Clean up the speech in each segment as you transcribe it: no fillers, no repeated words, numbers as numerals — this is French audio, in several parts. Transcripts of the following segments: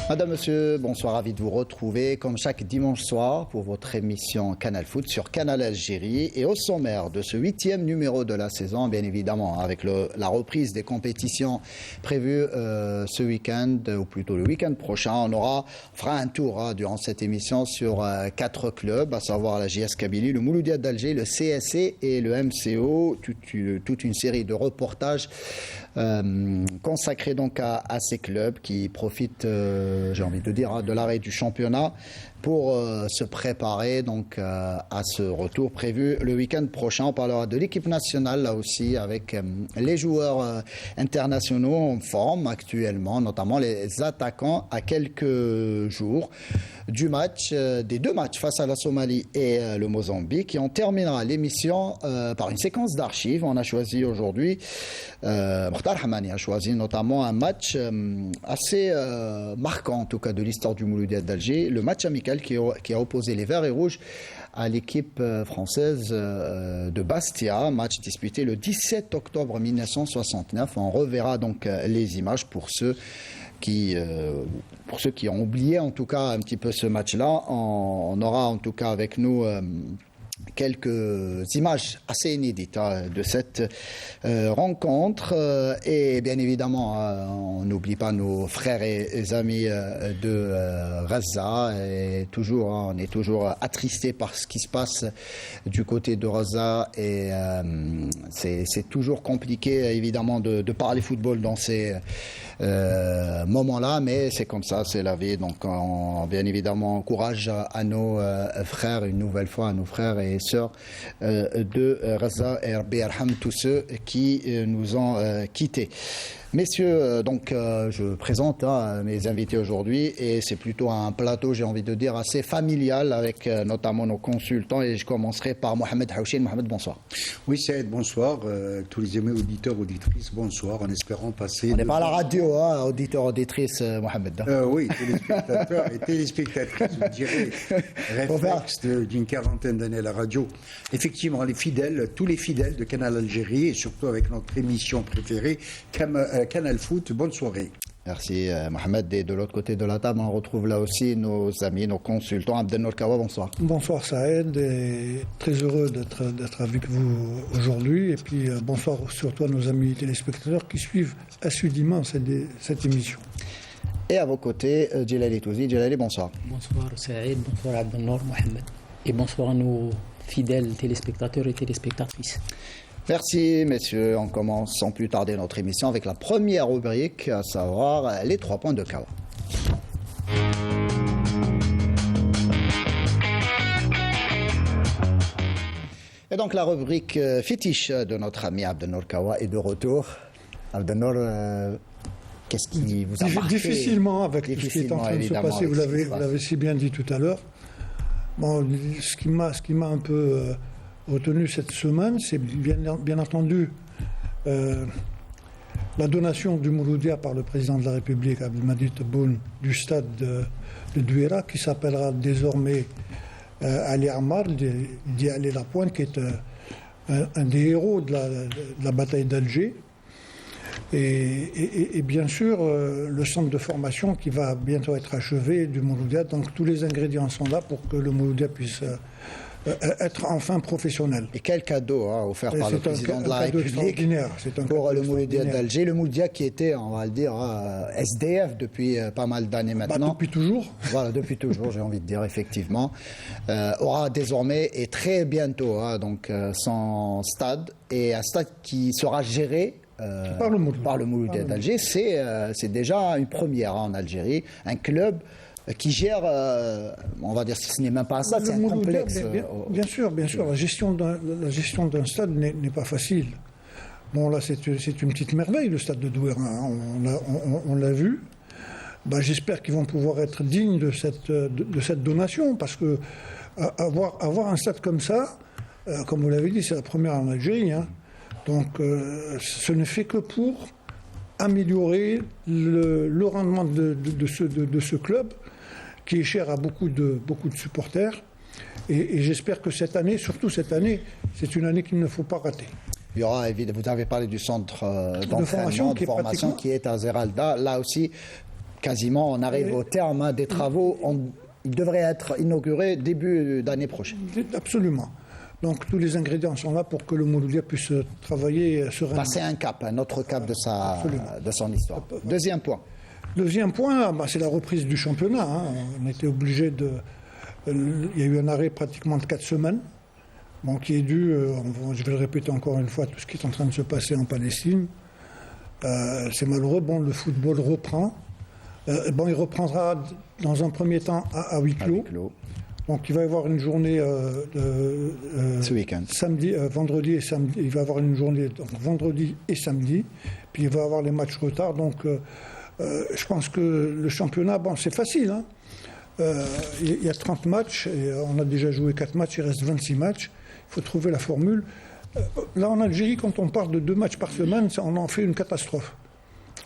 Madame, Monsieur, bonsoir, ravi de vous retrouver comme chaque dimanche soir pour votre émission Canal Foot sur Canal Algérie. Et au sommaire de ce 8e numéro de la saison, bien évidemment, avec la reprise des compétitions prévues ce week-end, ou plutôt le week-end prochain, on fera un tour durant cette émission sur 4 clubs, à savoir la JS Kabylie, le Mouloudia d'Alger, le CSC et le MCO, toute une série de reportages consacrés donc à ces clubs qui profitent j'ai envie de dire, de l'arrêt du championnat pour se préparer donc à ce retour prévu le week-end prochain. On parlera de l'équipe nationale là aussi avec les joueurs internationaux en forme actuellement, notamment les attaquants à quelques jours du match, des deux matchs face à la Somalie et le Mozambique. Et on terminera l'émission par une séquence d'archives. On a choisi aujourd'hui, Mokhtar Hamani a choisi notamment un match assez marquant en tout cas de l'histoire du Mouloudia d'Alger, le match amical qui a opposé les Verts et Rouges à l'équipe française de Bastia, match disputé le 17 octobre 1969. On reverra donc les images pour ceux qui ont oublié en tout cas un petit peu ce match-là. On aura en tout cas avec nous quelques images assez inédites de cette rencontre et bien évidemment on n'oublie pas nos frères et amis de Gaza et on est toujours attristé par ce qui se passe du côté de Gaza et c'est toujours compliqué évidemment de parler football dans ces moments-là, mais c'est comme ça, c'est la vie. Donc bien évidemment encourage à nos frères, une nouvelle fois à nos frères et sœurs de Gaza et Rabbi Arham, tous ceux qui nous ont quittés. Messieurs, donc je présente mes invités aujourd'hui et c'est plutôt un plateau, j'ai envie de dire, assez familial avec notamment nos consultants et je commencerai par Mohamed Haouchine. Mohamed, bonsoir. Oui, Saïd, bonsoir. Tous les amis auditeurs, auditrices, bonsoir, en espérant passer... On n'est pas à la radio, auditeurs, auditrices, Mohamed. Oui, téléspectateurs et téléspectatrices, je dirais, réflexe d'une quarantaine d'années à la radio. Effectivement, tous les fidèles de Canal Algérie et surtout avec notre émission préférée, Canal Foot, bonne soirée. Merci Mohamed. Et de l'autre côté de la table, on retrouve là aussi nos amis, nos consultants. Abdelnour Kawa, bonsoir. Bonsoir Saïd, et très heureux d'être avec vous aujourd'hui. Et puis bonsoir surtout à nos amis téléspectateurs qui suivent assidûment cette émission. Et à vos côtés, Djelali Touzi. Djelali, bonsoir. Bonsoir Saïd, bonsoir Abdelnour, Mohamed. Et bonsoir à nos fidèles téléspectateurs et téléspectatrices. Merci messieurs, on commence sans plus tarder notre émission avec la première rubrique, à savoir les 3 points de Kawa. Et donc la rubrique fétiche de notre ami Abdelnour Kawa est de retour. Abdelnour, qu'est-ce qui vous a marqué? Difficilement avec tout ce qui est en train de se passer, vous l'avez si bien dit tout à l'heure. Bon, ce qui m'a un peu... retenu cette semaine, c'est bien entendu la donation du Mouloudia par le président de la République, Abdelmadjid Tebboune, du stade de Douira, qui s'appellera désormais Ali Ammar, dit Ali Lapointe, qui est un des héros de la bataille d'Alger. Et bien sûr, le centre de formation qui va bientôt être achevé du Mouloudia. Donc tous les ingrédients sont là pour que le Mouloudia puisse... être enfin professionnel. Et quel cadeau offert par le président de la République pour le Mouloudia d'Alger. Le Mouloudia qui était, on va le dire, SDF depuis pas mal d'années maintenant. Depuis toujours. Voilà, depuis toujours, j'ai envie de dire, effectivement. Aura désormais et très bientôt donc, son stade, et un stade qui sera géré par le Mouloudia d'Alger. C'est déjà une première en Algérie, un club qui gère, on va dire, ce n'est même pas un stade, c'est un complexe. Bien sûr, la gestion d'un stade n'est pas facile. Bon, là, c'est une petite merveille, le stade de Douera, on l'a vu. J'espère qu'ils vont pouvoir être dignes de cette donation, parce que avoir un stade comme ça, comme vous l'avez dit, c'est la première en Algérie. Donc, ce ne fait que pour améliorer le rendement de ce club, qui est cher à beaucoup de supporters. Et j'espère que cette année, surtout cette année, c'est une année qu'il ne faut pas rater. Il y aura, vous avez parlé du centre d'entraînement, de formation qui est à Zeralda. Là aussi, quasiment, on arrive au terme des travaux. Il devrait être inauguré début d'année prochaine. Absolument. Donc tous les ingrédients sont là pour que le Mouloudia puisse travailler sereinement. Passer un cap, un autre cap de son histoire. Deuxième point. Deuxième point, c'est la reprise du championnat. On était obligé de... Il y a eu un arrêt pratiquement de 4 semaines, qui est dû, je vais le répéter encore une fois, tout ce qui est en train de se passer en Palestine. C'est malheureux. Le football reprend. Il reprendra dans un premier temps à huis clos. Donc il va y avoir une journée ce week-end. Vendredi et samedi. Il va y avoir une journée vendredi et samedi. Puis il va y avoir les matchs retard. Donc je pense que le championnat, c'est facile. Il y a 30 matchs. Et on a déjà joué 4 matchs. Il reste 26 matchs. Il faut trouver la formule. Là en Algérie, quand on parle de 2 matchs par semaine, on en fait une catastrophe.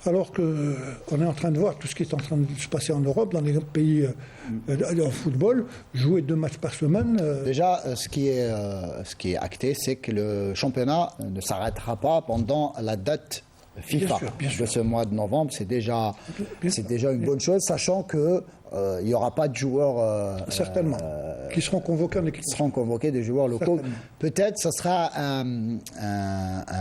Alors qu'on est en train de voir tout ce qui est en train de se passer en Europe, dans les pays en football, jouer 2 matchs par semaine. Déjà, ce qui est acté, c'est que le championnat ne s'arrêtera pas pendant la date FIFA bien sûr. de ce mois de novembre. C'est déjà une bonne chose, sachant que il n'y aura pas de joueurs certainement qui seront convoqués en équipe. Seront convoqués des joueurs locaux. Peut-être ce sera un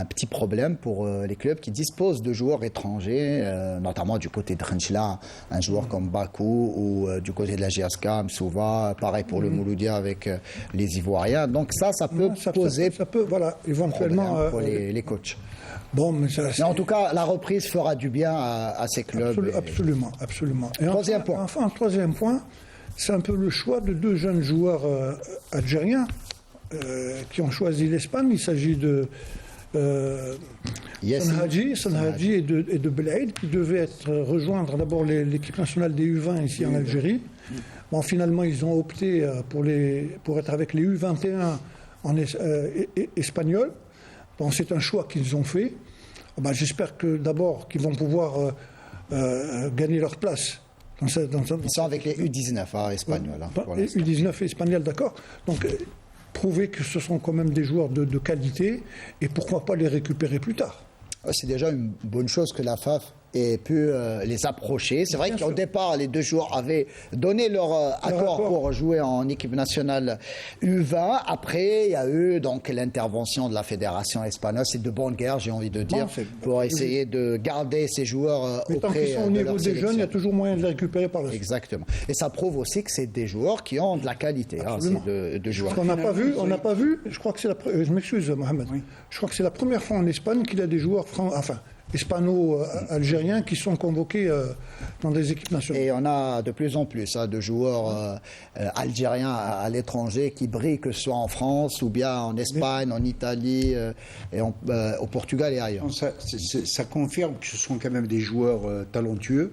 petit problème pour les clubs qui disposent de joueurs étrangers, notamment du côté de Renchla, un joueur comme Bakou, ou du côté de la GSK, Msouva, pareil pour le Mouloudia avec les Ivoiriens. Donc ça peut poser ça peut, éventuellement pour les coachs. Mais en tout cas, la reprise fera du bien à ces clubs. Absolument. Et troisième point. Enfin, troisième point, c'est un peu le choix de 2 jeunes joueurs algériens qui ont choisi l'Espagne. Il s'agit de Sanhaji et de Belaïd, qui devaient rejoindre d'abord l'équipe nationale des U20 ici en Algérie. Finalement, ils ont opté pour être avec les U21 espagnols. C'est un choix qu'ils ont fait. J'espère que d'abord qu'ils vont pouvoir gagner leur place. Ils sont avec les U19 espagnols. Les U19 espagnols, d'accord. Donc prouver que ce sont quand même des joueurs de qualité et pourquoi pas les récupérer plus tard. C'est déjà une bonne chose que la FAF ait pu les approcher. C'est vrai qu'au départ, les 2 joueurs avaient donné leur accord pour jouer en équipe nationale U20. Après, il y a eu donc l'intervention de la fédération espagnole. C'est de bonne guerre, j'ai envie de dire, pour essayer de garder ces joueurs auprès de leur sélection. Tant qu'ils sont au niveau des jeunes, il y a toujours moyen de les récupérer par la suite. Exactement. Et ça prouve aussi que c'est des joueurs qui ont de la qualité. C'est de joueurs. On n'a pas vu, je crois que c'est je m'excuse, Mohamed. Oui. Je crois que c'est la première fois en Espagne qu'il y a des joueurs hispano-algériens qui sont convoqués dans des équipes nationales. Et on a de plus en plus de joueurs algériens à l'étranger qui brillent, que ce soit en France ou bien en Espagne, en Italie, et au Portugal et ailleurs. Ça confirme que ce sont quand même des joueurs talentueux.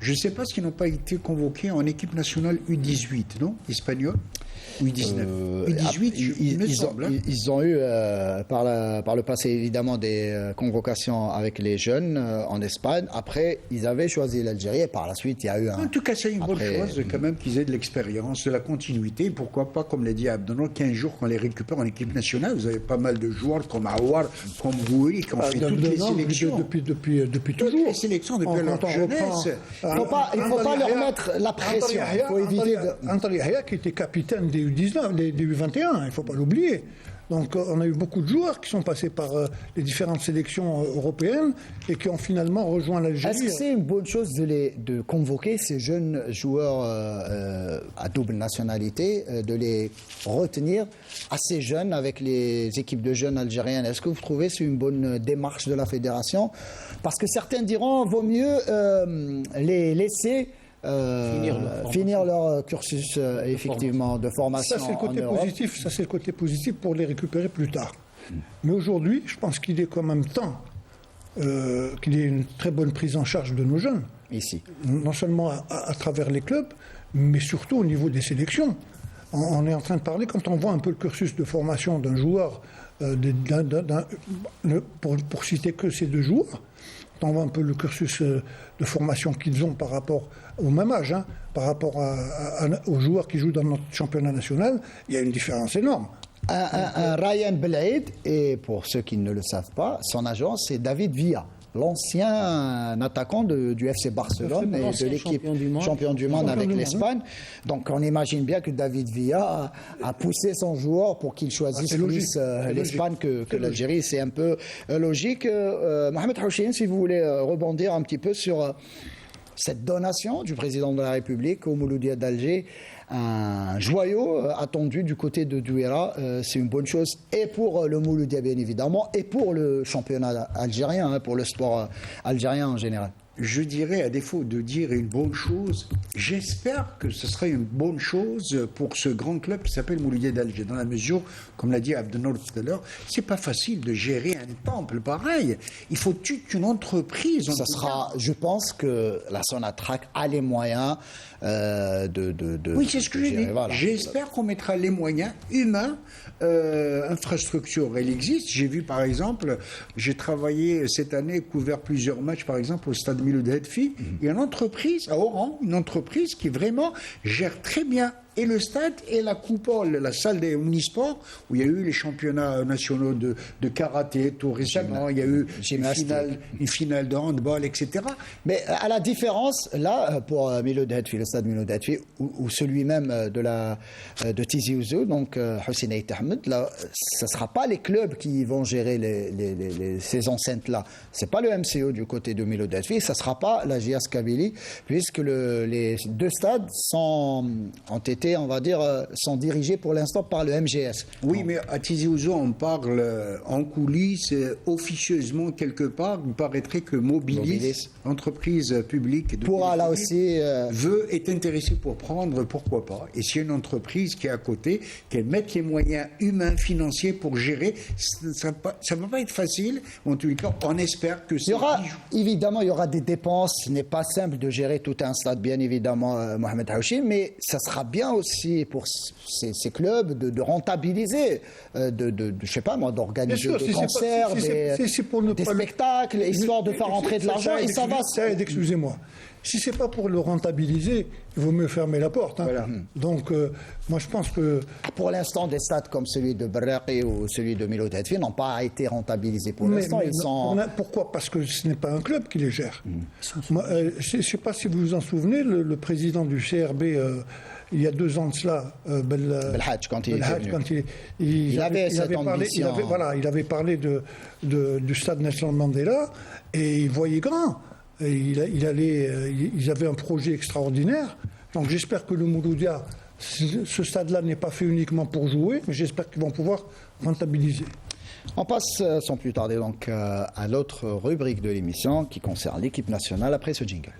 Je ne sais pas s'ils n'ont pas été convoqués en équipe nationale U18, non, espagnole U19. U18, il me semble. Ils ont eu par le passé évidemment des convocations avec les jeunes en Espagne. Après, ils avaient choisi l'Algérie et par la suite, il y a eu un... En tout cas, c'est une bonne chose quand même qu'ils aient de l'expérience, de la continuité. Pourquoi pas, comme l'a dit Abdelnour, 15 jours qu'on les récupère en équipe nationale. Vous avez pas mal de joueurs comme Aouar, comme Gouiri, qui ont fait toutes les sélections. Depuis toujours. Toutes les sélections depuis leur jeunesse. Il ne faut pas leur mettre la pression. Il faut éviter de... Antalya Yahya, qui était capitaine des U19, des U21, il ne faut pas l'oublier. Donc on a eu beaucoup de joueurs qui sont passés par les différentes sélections européennes et qui ont finalement rejoint l'Algérie. Est-ce que c'est une bonne chose de convoquer ces jeunes joueurs à double nationalité, de les retenir assez jeunes avec les équipes de jeunes algériennes? Est-ce que vous trouvez que c'est une bonne démarche de la fédération? Parce que certains diront vaut mieux les laisser finir leur cursus effectivement de formation. Ça c'est le côté positif. Ça c'est le côté positif pour les récupérer plus tard. Mais aujourd'hui, je pense qu'il est quand même temps qu'il y ait une très bonne prise en charge de nos jeunes. Ici. Non seulement à travers les clubs, mais surtout au niveau des sélections. On est en train de parler, quand on voit un peu le cursus de formation d'un joueur, pour citer que ces 2 joueurs, quand on voit un peu le cursus de formation qu'ils ont par rapport au même âge, par rapport aux joueurs qui jouent dans notre championnat national, il y a une différence énorme. Un Ryan Belaïd, et pour ceux qui ne le savent pas, son agent c'est David Villa. l'ancien attaquant du FC Barcelone et de l'équipe champion du monde avec l'Espagne. Donc on imagine bien que David Villa a poussé son joueur pour qu'il choisisse plus l'Espagne que l'Algérie. C'est un peu logique. Mohamed Houchine, si vous voulez rebondir un petit peu sur cette donation du président de la République au Mouloudia d'Alger, un joyau attendu du côté de Douira. C'est une bonne chose et pour le Mouloudia bien évidemment et pour le championnat algérien, pour le sport algérien en général. Je dirais, à défaut de dire une bonne chose, j'espère que ce sera une bonne chose pour ce grand club qui s'appelle Mouloudia d'Alger, dans la mesure, comme l'a dit Abdenour tout à l'heure, c'est pas facile de gérer un temple pareil. Il faut toute une entreprise. Ça sera, je pense que la Sonatrach a les moyens oui, c'est ce que j'ai dit. Voilà. J'espère qu'on mettra les moyens humains. Infrastructure, elle existe. J'ai vu par exemple, j'ai travaillé cette année, couvert plusieurs matchs par exemple au stade Miloud Hedfi. Il y a une entreprise à Oran, une entreprise qui vraiment gère très bien et le stade et la coupole, la salle des omnisports où il y a eu les championnats nationaux de karaté tout récemment, il y a eu une finale de handball, etc. Mais à la différence, là, pour Miloud Hedfi, le stade Miloud Hedfi, ou celui même de Tizi Ouzou, donc Hussein Ait Ahmed, là, ce ne sera pas les clubs qui vont gérer ces enceintes-là. Ce n'est pas le MCO du côté de Miloud Hedfi, ce ne sera pas la JS Kabylie, puisque les deux stades ont été, on va dire, sont dirigés pour l'instant par le MGS. Oui, mais à Tizi Ouzou, on parle en coulisses, officieusement quelque part, il paraîtrait que Mobilis, entreprise publique, pourra là aussi est intéressée pour prendre, pourquoi pas. Et s'il y a une entreprise qui est à côté, qu'elle mette les moyens humains, financiers pour gérer, ça ne va pas être facile. En tout cas, on espère que évidemment, il y aura des dépenses. Ce n'est pas simple de gérer tout un stade, bien évidemment, Mohamed Houchi, mais ça sera bien aussi pour ces clubs de rentabiliser, je sais pas moi, d'organiser des concerts, des spectacles, histoire de faire rentrer de l'argent, et ça va. Excusez-moi. Si c'est pas pour le rentabiliser, il vaut mieux fermer la porte. Hein. Voilà. Donc, moi, je pense que... Pour l'instant, des stades comme celui de Berraqi ou celui de Miloud Hedfi n'ont pas été rentabilisés pour l'instant. Pourquoi ? Parce que ce n'est pas un club qui les gère. Moi, je ne sais pas si vous vous en souvenez, le président du CRB... il y a 2 ans de cela, Belhadj, quand il est venu. Il avait cette ambition. Il avait parlé du stade Nelson Mandela et il voyait grand. Et ils avaient un projet extraordinaire. Donc j'espère que le Mouloudia, ce stade-là n'est pas fait uniquement pour jouer, mais j'espère qu'ils vont pouvoir rentabiliser. On passe sans plus tarder donc à l'autre rubrique de l'émission qui concerne l'équipe nationale après ce jingle.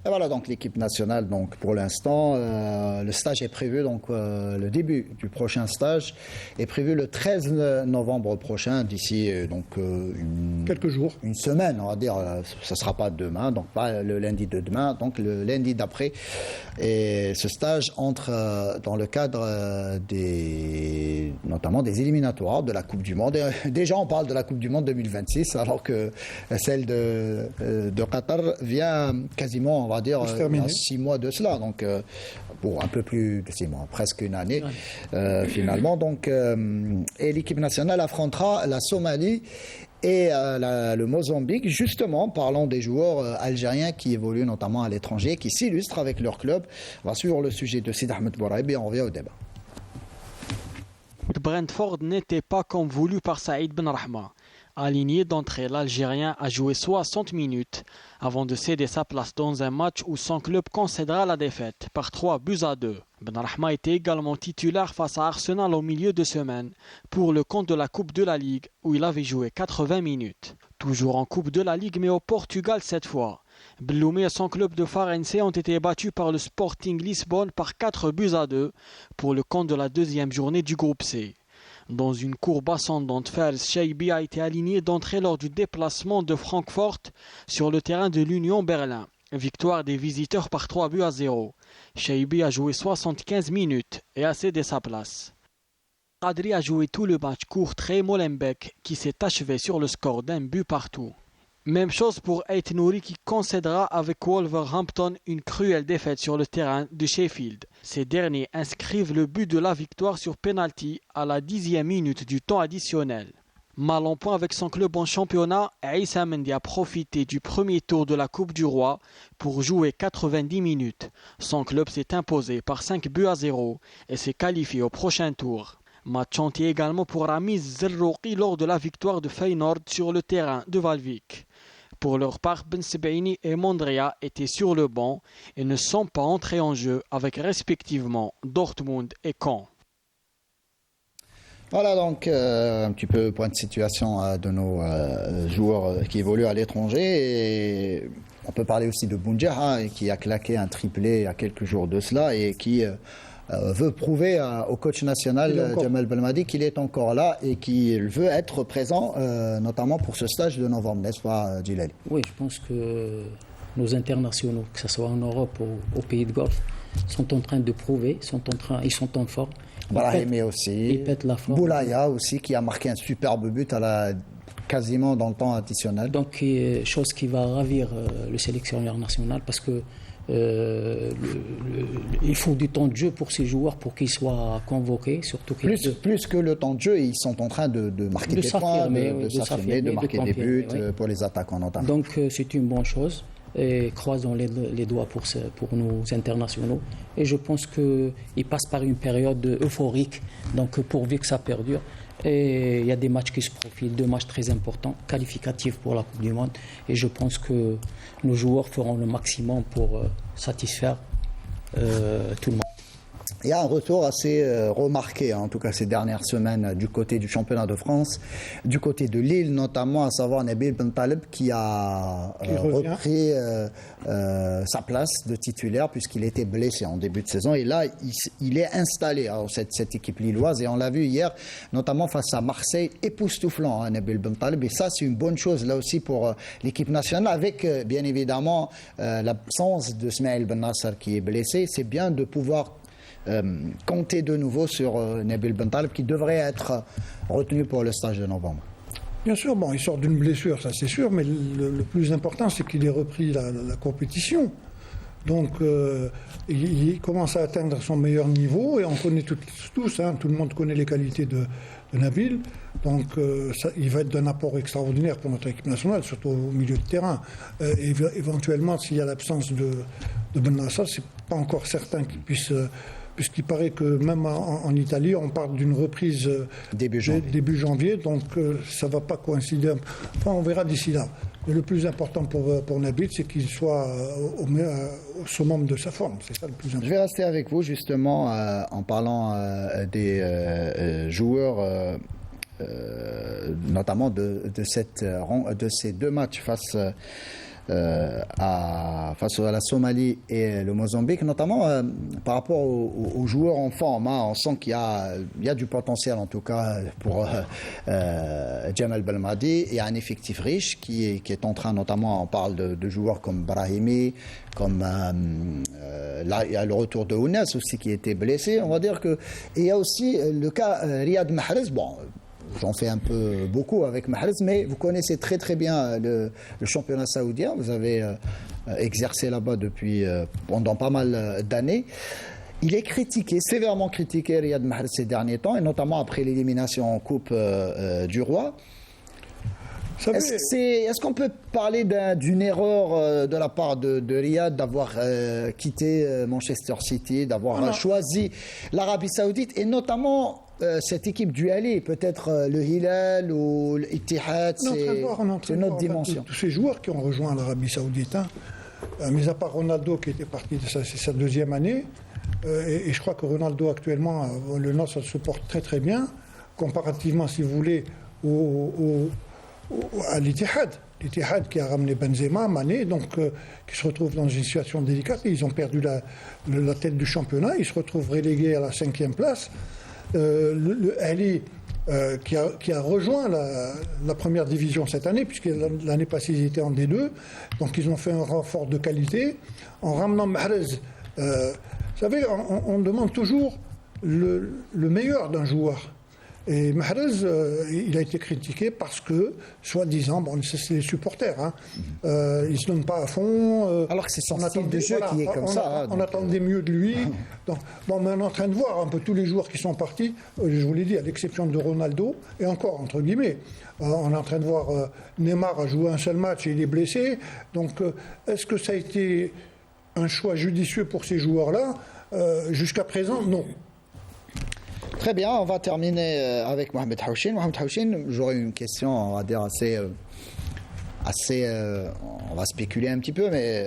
Et voilà donc l'équipe nationale. Donc pour l'instant, le stage est prévu. Donc le début du prochain stage est prévu le 13 novembre prochain. D'ici quelques jours, une semaine, on va dire. Ça sera pas demain, donc pas le lundi de demain, donc le lundi d'après. Et ce stage entre dans le cadre notamment des éliminatoires de la Coupe du Monde. Et déjà, on parle de la Coupe du Monde 2026, alors que celle de Qatar vient quasiment, on va dire, il y a 6 mois de cela, donc pour un peu plus de 6 mois, presque une année finalement. Donc, et l'équipe nationale affrontera la Somalie et le Mozambique, justement, parlant des joueurs algériens qui évoluent notamment à l'étranger, qui s'illustrent avec leur club. On va suivre le sujet de Sid Ahmed Bouraïb et on revient au débat. Brentford n'était pas comme voulu par Saïd Benrahma. Aligné d'entrée, l'Algérien a joué 60 minutes avant de céder sa place dans un match où son club concédera la défaite par 3-2. Benrahma était également titulaire face à Arsenal au milieu de semaine pour le compte de la Coupe de la Ligue où il avait joué 80 minutes. Toujours en Coupe de la Ligue mais au Portugal cette fois. Belloumi et son club de Farense ont été battus par le Sporting Lisbonne par 4-2 pour le compte de la 2e journée du groupe C. Dans une courbe ascendante, Fares Chaibi a été aligné d'entrée lors du déplacement de Francfort sur le terrain de l'Union Berlin. Victoire des visiteurs par 3-0. Chaibi a joué 75 minutes et a cédé sa place. Kadri a joué tout le match contre Molenbeek qui s'est achevé sur le score d'un but partout. Même chose pour Aït Nouri qui concédera avec Wolverhampton une cruelle défaite sur le terrain de Sheffield. Ces derniers inscrivent le but de la victoire sur penalty à la 10e minute du temps additionnel. Mal en point avec son club en championnat, Aïssa Mendy a profité du premier tour de la Coupe du Roi pour jouer 90 minutes. Son club s'est imposé par 5-0 et s'est qualifié au prochain tour. Match entier également pour Ramiz Zerrouki lors de la victoire de Feyenoord sur le terrain de Valvik. Pour leur part, Ben Sebaini et Mondria étaient sur le banc et ne sont pas entrés en jeu avec respectivement Dortmund et Caen. Voilà donc un petit peu point de situation de nos joueurs qui évoluent à l'étranger. Et on peut parler aussi de Boundiaha qui a claqué un triplé il y a quelques jours de cela et qui veut prouver au coach national Jamal Belmadi qu'il est encore là et qu'il veut être présent notamment pour ce stage de novembre, n'est-ce pas Djilali? Oui, je pense que nos internationaux, que ce soit en Europe ou au pays de Golfe, sont en train de prouver, ils sont en forme. Brahimi aussi, ils pètent la forme. Boulaya aussi qui a marqué un superbe but quasiment dans le temps additionnel. Donc, chose qui va ravir le sélectionneur national parce que il faut du temps de jeu pour ces joueurs pour qu'ils soient convoqués, surtout plus que le temps de jeu, ils sont en train de marquer des points, de s'affirmer, de marquer des buts pour les attaquants notamment. Donc c'est une bonne chose et croisons les doigts pour nos internationaux et je pense qu'ils passent par une période euphorique, donc pourvu que ça perdure. Et il y a des matchs qui se profilent, 2 matchs très importants, qualificatifs pour la Coupe du Monde. Et je pense que nos joueurs feront le maximum pour satisfaire tout le monde. Il y a un retour assez remarqué, en tout cas ces dernières semaines, du côté du championnat de France, du côté de Lille notamment, à savoir Nabil Bentaleb qui a repris sa place de titulaire puisqu'il était blessé en début de saison. Et là, il est installé à cette équipe lilloise et on l'a vu hier, notamment face à Marseille, époustouflant Nabil Bentaleb. Et ça, c'est une bonne chose là aussi pour l'équipe nationale avec bien évidemment l'absence de Smaïl Ben Nasser qui est blessé. C'est bien de pouvoir compter de nouveau sur Nabil Bentaleb qui devrait être retenu pour le stage de novembre. Bien sûr, bon, il sort d'une blessure, ça c'est sûr, mais le plus important c'est qu'il ait repris la compétition. Donc il commence à atteindre son meilleur niveau et on connaît tous, tout le monde connaît les qualités de Nabil. Donc il va être d'un apport extraordinaire pour notre équipe nationale, surtout au milieu de terrain. Éventuellement, s'il y a l'absence de Ben Nasser, c'est pas encore certain qu'il puisse... puisqu'il paraît que même en Italie, on parle d'une reprise début janvier, donc ça ne va pas coïncider. Enfin, on verra d'ici là. Mais le plus important pour Nabil, c'est qu'il soit au summum de sa forme. C'est ça le plus important. Je vais rester avec vous justement en parlant des joueurs, notamment de ces 2 matchs face à la Somalie et le Mozambique, notamment par rapport aux joueurs en forme. On sent qu'il y a du potentiel en tout cas pour Jamal Belmadi et un effectif riche qui est en train, notamment on parle de joueurs comme Brahimi, comme là il y a le retour de Ounas aussi qui était blessé. On va dire que et il y a aussi le cas Riyad Mahrez. Bon, j'en fais un peu beaucoup avec Mahrez, mais vous connaissez très très bien le championnat saoudien. Vous avez exercé là-bas pendant pas mal d'années. Il est critiqué, sévèrement critiqué, Riyad Mahrez ces derniers temps, et notamment après l'élimination en Coupe du Roi. Est-ce qu'on peut parler d'une erreur de la part de Riyad d'avoir quitté Manchester City, d'avoir choisi l'Arabie Saoudite et notamment cette équipe du Ahly, peut-être le Hilal ou l'Ittihad, c'est une autre dimension. Tous ces joueurs qui ont rejoint l'Arabie Saoudite, mis à part Ronaldo qui était parti, c'est sa 2e année, et je crois que Ronaldo actuellement, le Nasr se porte très très bien, comparativement, si vous voulez, à l'Ittihad. L'Ittihad qui a ramené Benzema, Mané, donc qui se retrouve dans une situation délicate. Ils ont perdu la tête du championnat, ils se retrouvent relégués à la 5e place. Le Ali qui a rejoint la première division cette année, puisque l'année passée ils étaient en D2, donc ils ont fait un renfort de qualité en ramenant Mahrez. Vous savez, on demande toujours le meilleur d'un joueur. Et Mahrez, il a été critiqué parce que, soi-disant, bon, c'est les supporters, hein, ils ne se donnent pas à fond. Alors que c'est son style de jeu qui est comme ça. On attendait mieux de lui. Donc, bon, mais on est en train de voir un peu tous les joueurs qui sont partis, je vous l'ai dit, à l'exception de Ronaldo, et encore, entre guillemets. On est en train de voir Neymar a joué un seul match et il est blessé. Donc, est-ce que ça a été un choix judicieux pour ces joueurs-là? Jusqu'à présent, non. Très bien, on va terminer avec Mohamed Houchine. Mohamed Houchine, j'aurais une question, on va dire assez on va spéculer un petit peu, mais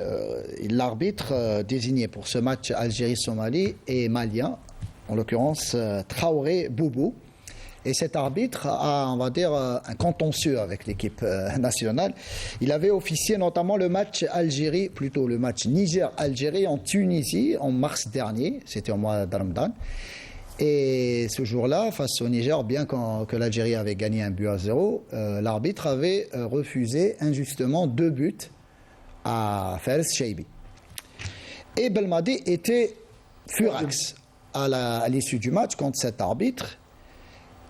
l'arbitre désigné pour ce match Algérie-Somalie est malien, en l'occurrence Traoré Boubou. Et cet arbitre a, on va dire, un contentieux avec l'équipe nationale. Il avait officié notamment le match Niger-Algérie en Tunisie en mars dernier, c'était au mois de Ramadan. Et ce jour-là, face au Niger, bien que l'Algérie avait gagné 1-0, l'arbitre avait refusé injustement 2 buts à Fares Cheibi. Et Belmadi était furax à l'issue du match contre cet arbitre.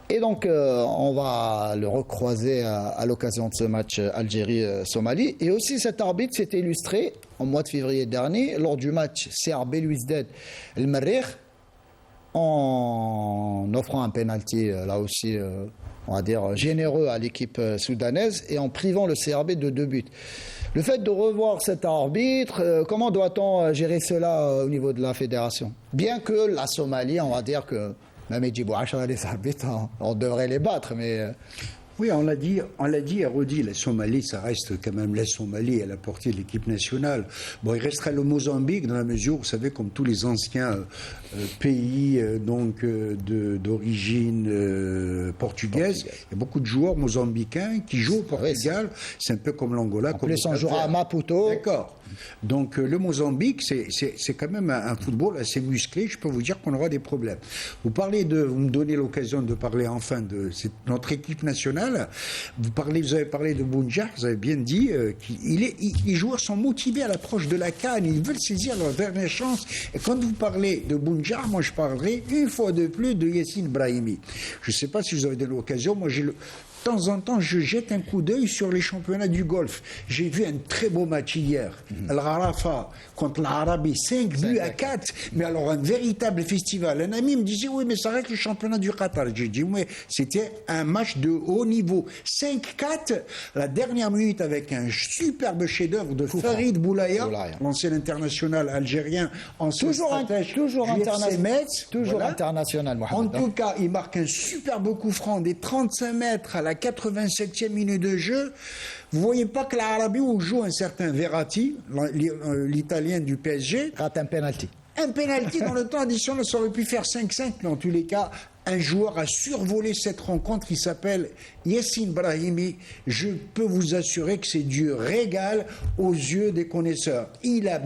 Et donc, on va le recroiser à l'occasion de ce match Algérie-Somalie. Et aussi, cet arbitre s'est illustré en mois de février dernier lors du match CRB Louizdad El Merrikh, en offrant un penalty, là aussi, on va dire, généreux à l'équipe soudanaise et en privant le CRB de 2 buts. Le fait de revoir cet arbitre, comment doit-on gérer cela au niveau de la fédération? Bien que la Somalie, on va dire que même Djibou Achara, les arbitres, on devrait les battre, mais... Oui, on l'a dit et redit, la Somalie, ça reste quand même la Somalie à la portée de l'équipe nationale. Bon, il restera le Mozambique dans la mesure, vous savez, comme tous les anciens pays d'origine portugaise, il y a beaucoup de joueurs mozambicains qui jouent au Portugal. C'est un peu comme l'Angola. En plus, on jouera à Maputo. D'accord. Donc le Mozambique, c'est quand même un football assez musclé. Je peux vous dire qu'on aura des problèmes. Vous me donnez l'occasion de parler enfin de notre équipe nationale. Vous avez parlé de Bounja, vous avez bien dit les joueurs sont motivés à l'approche de la CAN, ils veulent saisir leur dernière chance. Et quand vous parlez de Bounja, moi je parlerai une fois de plus de Yassine Brahimi. Je ne sais pas si vous avez de l'occasion, moi j'ai de temps en temps, je jette un coup d'œil sur les championnats du golf. J'ai vu un très beau match hier. Al-Rarafa contre l'Arabie, 5 buts à 4. Mais alors, un véritable festival. Un ami me disait, oui, mais ça reste le championnat du Qatar. J'ai dit, oui, c'était un match de haut niveau. 5-4, la dernière minute avec un superbe chef-d'œuvre de Farid Boulaya, l'ancien international algérien, toujours international, voilà. International, Mohamed. En tout cas, il marque un superbe coup franc des 35 mètres à la 87e minute de jeu. Vous voyez pas que l'Arabie où joue un certain Verratti, l'Italien du PSG, rate un penalty. Un penalty dans le temps additionnel, ça aurait pu faire 5-5, mais en tous les cas, un joueur a survolé cette rencontre qui s'appelle Yassine Brahimi. Je peux vous assurer que c'est du régal aux yeux des connaisseurs. Il a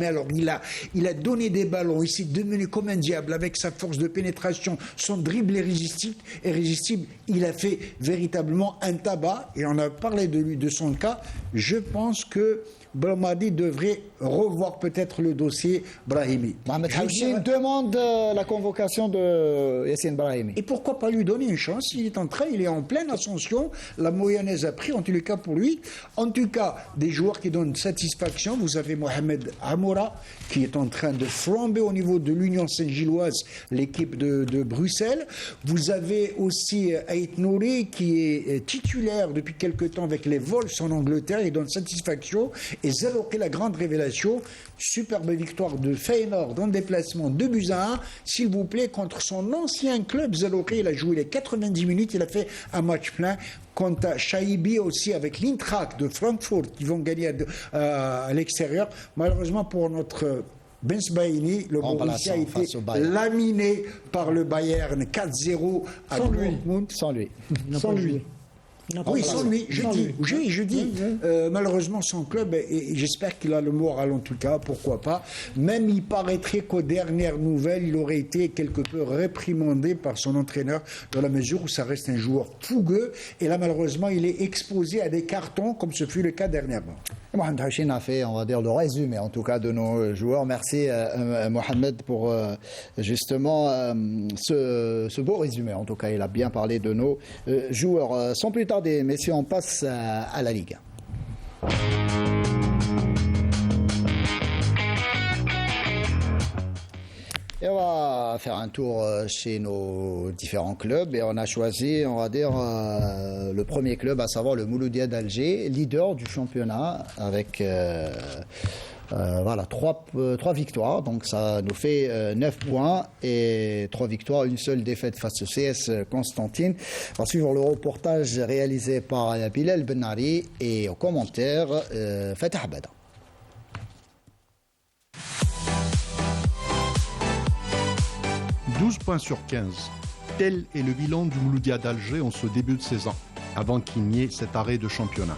donné des ballons, il s'est devenu comme un diable avec sa force de pénétration, son dribble irrésistible. Il a fait véritablement un tabac et on a parlé de lui, de son cas. Je pense que Belmadi devrait revoir peut-être le dossier Brahimi. Mohamed Houchine demande la convocation de Yassine Brahimi. Et pourquoi pas lui donner une chance? Il est il est en pleine ascension. La Moyonnaise a pris, en tous les cas pour lui. En tout cas, des joueurs qui donnent satisfaction. Vous avez Mohamed Amoura qui est en train de flamber au niveau de l'Union Saint-Gilloise, l'équipe de Bruxelles. Vous avez aussi Ait Nouri qui est titulaire depuis quelque temps avec les Wolves en Angleterre. Il donne satisfaction. Et Zaloki, la grande révélation, superbe victoire de Feyenoord dans le déplacement 2-1, s'il vous plaît, contre son ancien club Zaloki. Il a joué les 90 minutes, il a fait un match plein. Quant à Chaibi aussi avec l'Eintracht de Francfort qui vont gagner à l'extérieur. Malheureusement pour notre Ben Sbaini, le Borussia a été laminé par le Bayern 4-0 à Dortmund. Sans lui. Oui, sans lui, je dis. Malheureusement, son club, et j'espère qu'il a le moral en tout cas, pourquoi pas. Même il paraîtrait qu'aux dernières nouvelles, il aurait été quelque peu réprimandé par son entraîneur, dans la mesure où ça reste un joueur fougueux. Et là, malheureusement, il est exposé à des cartons, comme ce fut le cas dernièrement. Mohamed Hachine a fait, on va dire, le résumé en tout cas de nos joueurs. Merci Mohamed pour justement ce beau résumé. En tout cas, il a bien parlé de nos joueurs. Sans plus tarder, messieurs, on passe à la Ligue. Et on va faire un tour chez nos différents clubs et on a choisi, on va dire, le premier club, à savoir le Mouloudia d'Alger, leader du championnat avec voilà, 3 victoires. Donc ça nous fait 9 points et 3 victoires, une seule défaite face au CS Constantine. On va suivre le reportage réalisé par Bilal Benari et au commentaire Fatah Bada. 12 points sur 15. Tel est le bilan du Mouloudia d'Alger en ce début de saison, avant qu'il n'y ait cet arrêt de championnat.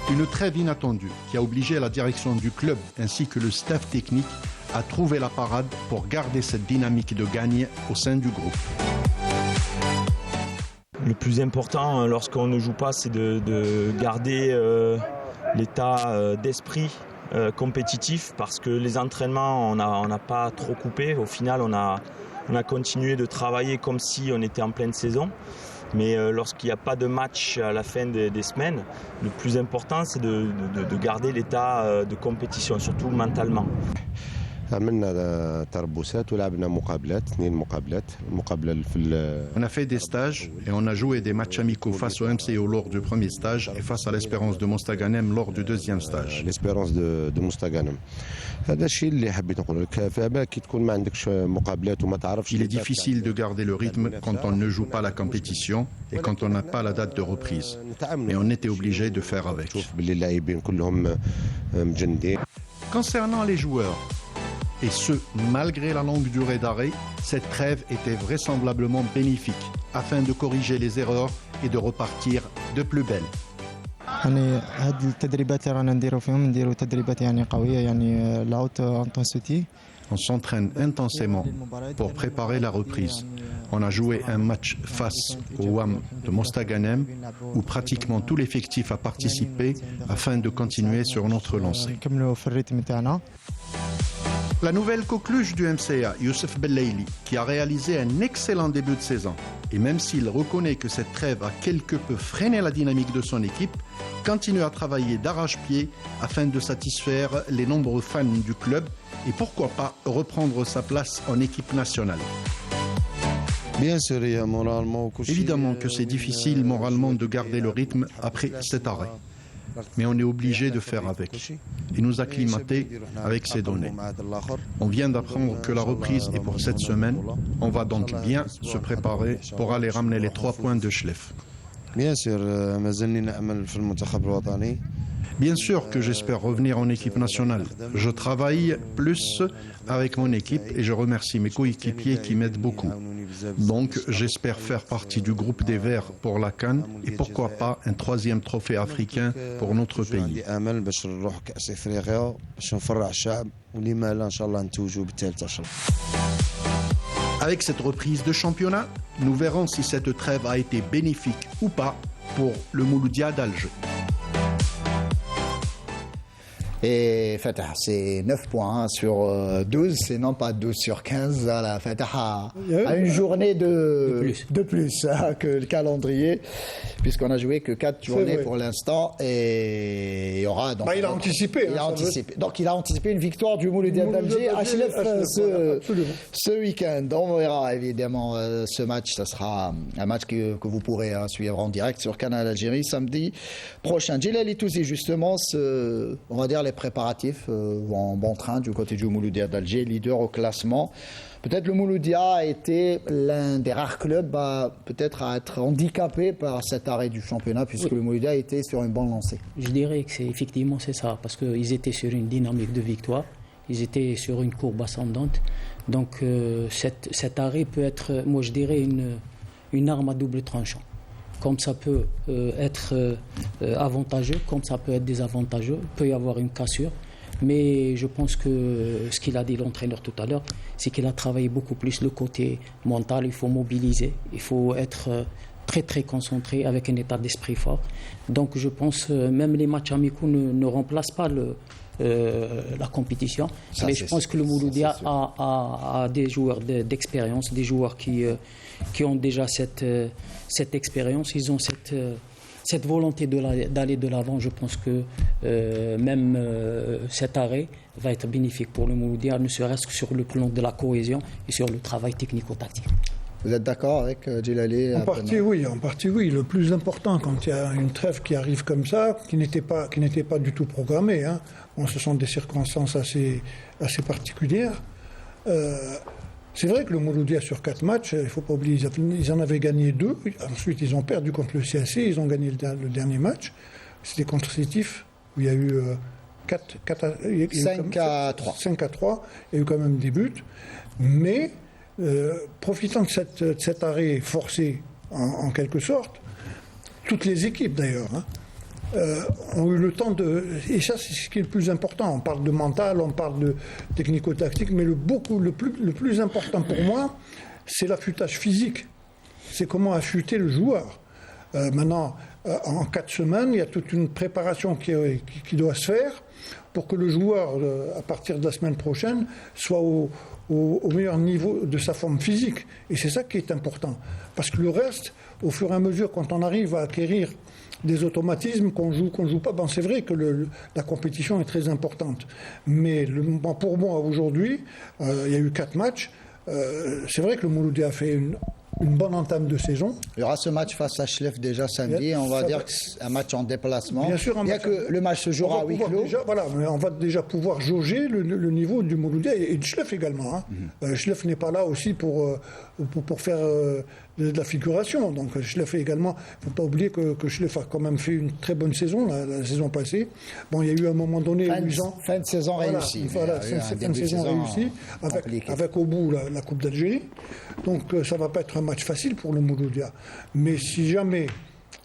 Une trêve inattendue qui a obligé la direction du club ainsi que le staff technique à trouver la parade pour garder cette dynamique de gagne au sein du groupe. Le plus important lorsqu'on ne joue pas, c'est de garder l'état d'esprit compétitif, parce que les entraînements, on n'a pas trop coupé. Au final, on a continué de travailler comme si on était en pleine saison. Mais lorsqu'il n'y a pas de match à la fin des semaines, le plus important, c'est de garder l'état de compétition, surtout mentalement. عملنا تربصات ولعبنا مقابلات 2 مقابلات المقابله On a fait des stages et on a joué des matchs amicaux face au MCO lors du premier stage et face à l'Espérance de Mostaganem lors du deuxième stage. l'espérance de مستغانم هذا الشيء اللي حبيت نقول لك فما كي تكون ما عندكش مقابلات وما تعرفش. Il est difficile de garder le rythme quand on ne joue pas la compétition et quand on n'a pas la date de reprise. Mais on était obligé de faire avec. باللي اللاعبين كلهم مجندين. Concernant les joueurs, et ce, malgré la longue durée d'arrêt, cette trêve était vraisemblablement bénéfique afin de corriger les erreurs et de repartir de plus belle. يعني هاد التدريبات اللي رانا نديرو تدريبات يعني قويه يعني لاوت انتنسيتي. On s'entraîne intensément pour préparer la reprise. On a joué un match face au WAM de Mostaganem où pratiquement tout l'effectif a participé afin de continuer sur notre lancée. نكملوا في الريتم تاعنا. La nouvelle coqueluche du MCA, Youssef Bellaili, qui a réalisé un excellent début de saison, et même s'il reconnaît que cette trêve a quelque peu freiné la dynamique de son équipe, continue à travailler d'arrache-pied afin de satisfaire les nombreux fans du club et pourquoi pas reprendre sa place en équipe nationale. Évidemment que c'est difficile moralement de garder le rythme après cet arrêt. Mais on est obligé de faire avec et nous acclimater avec ces données. On vient d'apprendre que la reprise est pour cette semaine. On va donc bien se préparer pour aller ramener les 3 points de Schleff. Bien sûr que j'espère revenir en équipe nationale. Je travaille plus avec mon équipe et je remercie mes coéquipiers qui m'aident beaucoup. Donc j'espère faire partie du groupe des Verts pour la CAN et pourquoi pas un 3e trophée africain pour notre pays. Avec cette reprise de championnat, nous verrons si cette trêve a été bénéfique ou pas pour le Mouloudia d'Alger. Et Fatah, c'est 9 points sur 12, c'est non pas 12 sur 15. Voilà, Fatah a une journée de plus que le calendrier, puisqu'on a joué que 4 journées pour l'instant. Et il y aura donc. Il a anticipé. Donc il a anticipé une victoire du Mouloudia d'Alger à Schleff ce week-end. On verra évidemment ce match. Ça sera un match que vous pourrez suivre en direct sur Canal Algérie samedi prochain. Djilali Touzi, justement, on va dire les préparatifs vont en bon train du côté du Mouloudia d'Alger, leader au classement. Peut-être le Mouloudia a été l'un des rares clubs peut-être à être handicapé par cet arrêt du championnat, puisque le Mouloudia était sur une bonne lancée. Je dirais que effectivement c'est ça, parce qu'ils étaient sur une dynamique de victoire, ils étaient sur une courbe ascendante. Donc cet arrêt peut être, moi je dirais, une arme à double tranchant. Comme ça peut être avantageux, comme ça peut être désavantageux, il peut y avoir une cassure. Mais je pense que ce qu'il a dit l'entraîneur tout à l'heure, c'est qu'il a travaillé beaucoup plus le côté mental. Il faut mobiliser, il faut être très très concentrés, avec un état d'esprit fort. Donc je pense même les matchs amicaux ne remplacent pas la compétition. Ça, mais je pense que le Mouloudia a des joueurs d'expérience, des joueurs qui ont déjà cette expérience, ils ont cette volonté d'aller de l'avant. Je pense que même cet arrêt va être bénéfique pour le Mouloudia, ne serait-ce que sur le plan de la cohésion et sur le travail technico-tactique. Vous êtes d'accord avec Djilali? En partie oui. Le plus important quand il y a une trêve qui arrive comme ça, qui n'était pas du tout programmée, hein. Bon, ce sont des circonstances assez particulières. C'est vrai que le Mouloudia sur 4 matchs, il ne faut pas oublier, ils en avaient gagné 2. Ensuite, ils ont perdu contre le CAC, ils ont gagné le dernier match. C'était contre Sétif, où il y a eu 5 à 3. 5 à 3. Il y a eu quand même des buts. Mais profitant de cet arrêt forcé, en quelque sorte, toutes les équipes d'ailleurs, hein, ont eu le temps de... Et ça, c'est ce qui est le plus important. On parle de mental, on parle de technico-tactique, mais le plus important pour moi, c'est l'affûtage physique. C'est comment affûter le joueur. Maintenant, en 4 semaines, il y a toute une préparation qui doit se faire pour que le joueur, à partir de la semaine prochaine, soit au meilleur niveau de sa forme physique. Et c'est ça qui est important. Parce que le reste, au fur et à mesure, quand on arrive à acquérir des automatismes qu'on joue pas, c'est vrai que la compétition est très importante. Mais pour moi, aujourd'hui, il y a eu 4 matchs. C'est vrai que le Mouloudia a fait une bonne entame de saison. Il y aura ce match face à Chlef déjà samedi. On va dire que c'est un match en déplacement. Bien sûr, il y a que le match se jouera à huis clos. Mais on va déjà pouvoir jauger le niveau du Mouloudia et de Chlef également. Hein. Chlef n'est pas là aussi pour faire de la figuration. Donc Chlef également, il ne faut pas oublier que Chlef a quand même fait une très bonne saison la saison passée. Bon, il y a eu un moment donné fin de saison réussie. Voilà, fin de saison réussie avec au bout la Coupe d'Algérie. Donc ça ne va pas être un match facile pour le Mouloudia. Mais si jamais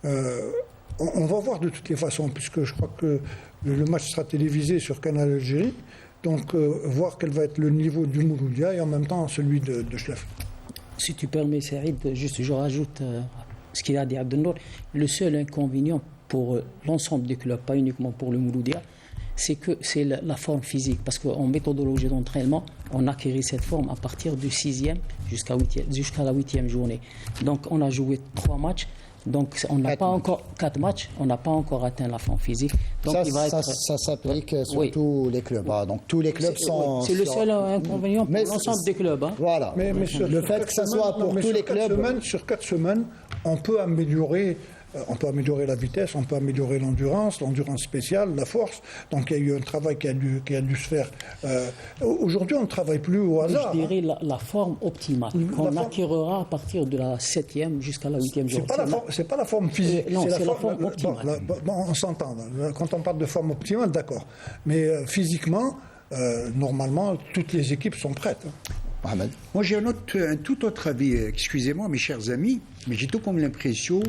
on va voir de toutes les façons, puisque je crois que le match sera télévisé sur Canal Algérie. Donc voir quel va être le niveau du Mouloudia et en même temps celui de Chlef. Si tu permets, Saïd, juste je rajoute ce qu'il a dit Abdelnour. Le seul inconvénient pour l'ensemble des clubs, pas uniquement pour le Mouloudia, c'est que c'est la forme physique. Parce qu'en méthodologie d'entraînement, on acquérit cette forme à partir du 6e jusqu'à la 8e journée. Donc on a joué 3 matchs. Donc on n'a pas encore 4 matchs, on n'a pas encore atteint la forme physique. Donc ça s'applique sur tous les clubs. Donc tous les clubs sont... C'est le seul inconvénient pour l'ensemble des clubs. Hein. Voilà. Mais le fait que ça soit pour tous les clubs... Sur 4 semaines, on peut améliorer la vitesse, on peut améliorer l'endurance spéciale, la force. Donc il y a eu un travail qui a dû se faire. Aujourd'hui, on ne travaille plus au hasard. Je dirais la forme optimale qu'on acquérera à partir de la 7e jusqu'à la 8e journée. C'est pas la forme physique. Non, c'est la forme optimale. On s'entend. Quand on parle de forme optimale, d'accord. Mais physiquement, normalement, toutes les équipes sont prêtes. Mohamed. Moi, j'ai un tout autre avis. Excusez-moi, mes chers amis, mais j'ai tout comme l'impression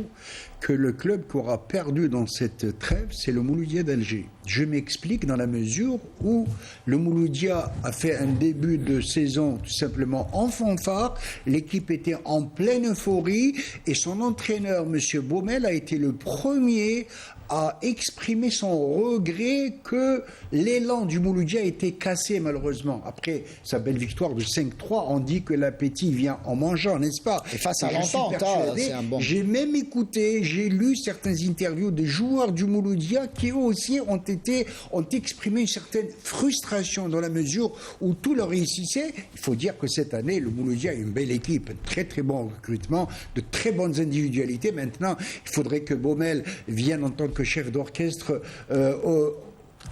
que le club qui aura perdu dans cette trêve, c'est le Mouloudia d'Alger. Je m'explique dans la mesure où le Mouloudia a fait un début de saison tout simplement en fanfare, l'équipe était en pleine euphorie et son entraîneur, M. Baumel, a été le premier à exprimer son regret que l'élan du Mouloudia a été cassé malheureusement. Après sa belle victoire de 5-3, on dit que l'appétit vient en mangeant, n'est-ce pas? Et face à l'entente, c'est un bon... J'ai même écouté, j'ai lu certaines interviews des joueurs du Mouloudia qui eux aussi ont exprimé une certaine frustration dans la mesure où tout leur réussissait. Il faut dire que cette année, le Mouloudia a une belle équipe, un très très bon recrutement, de très bonnes individualités. Maintenant, il faudrait que Baumel vienne en tant que chef d'orchestre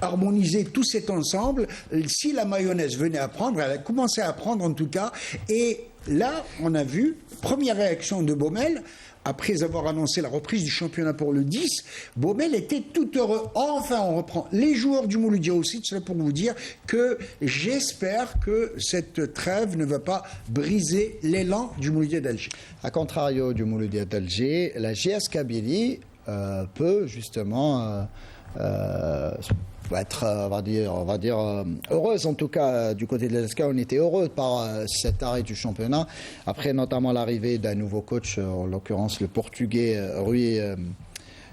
harmoniser tout cet ensemble. Si la mayonnaise venait à prendre, elle a commencé à prendre en tout cas. Et là, on a vu, première réaction de Baumel, après avoir annoncé la reprise du championnat pour le 10, Baumel était tout heureux. Enfin, on reprend. Les joueurs du Mouloudia aussi, c'est pour vous dire que j'espère que cette trêve ne va pas briser l'élan du Mouloudia d'Alger. A contrario du Mouloudia d'Alger, la JS Kabylie peut justement va être, on va dire heureuse. En tout cas, du côté de la GSK, on était heureux par cet arrêt du championnat. Après, notamment l'arrivée d'un nouveau coach, en l'occurrence le Portugais Rui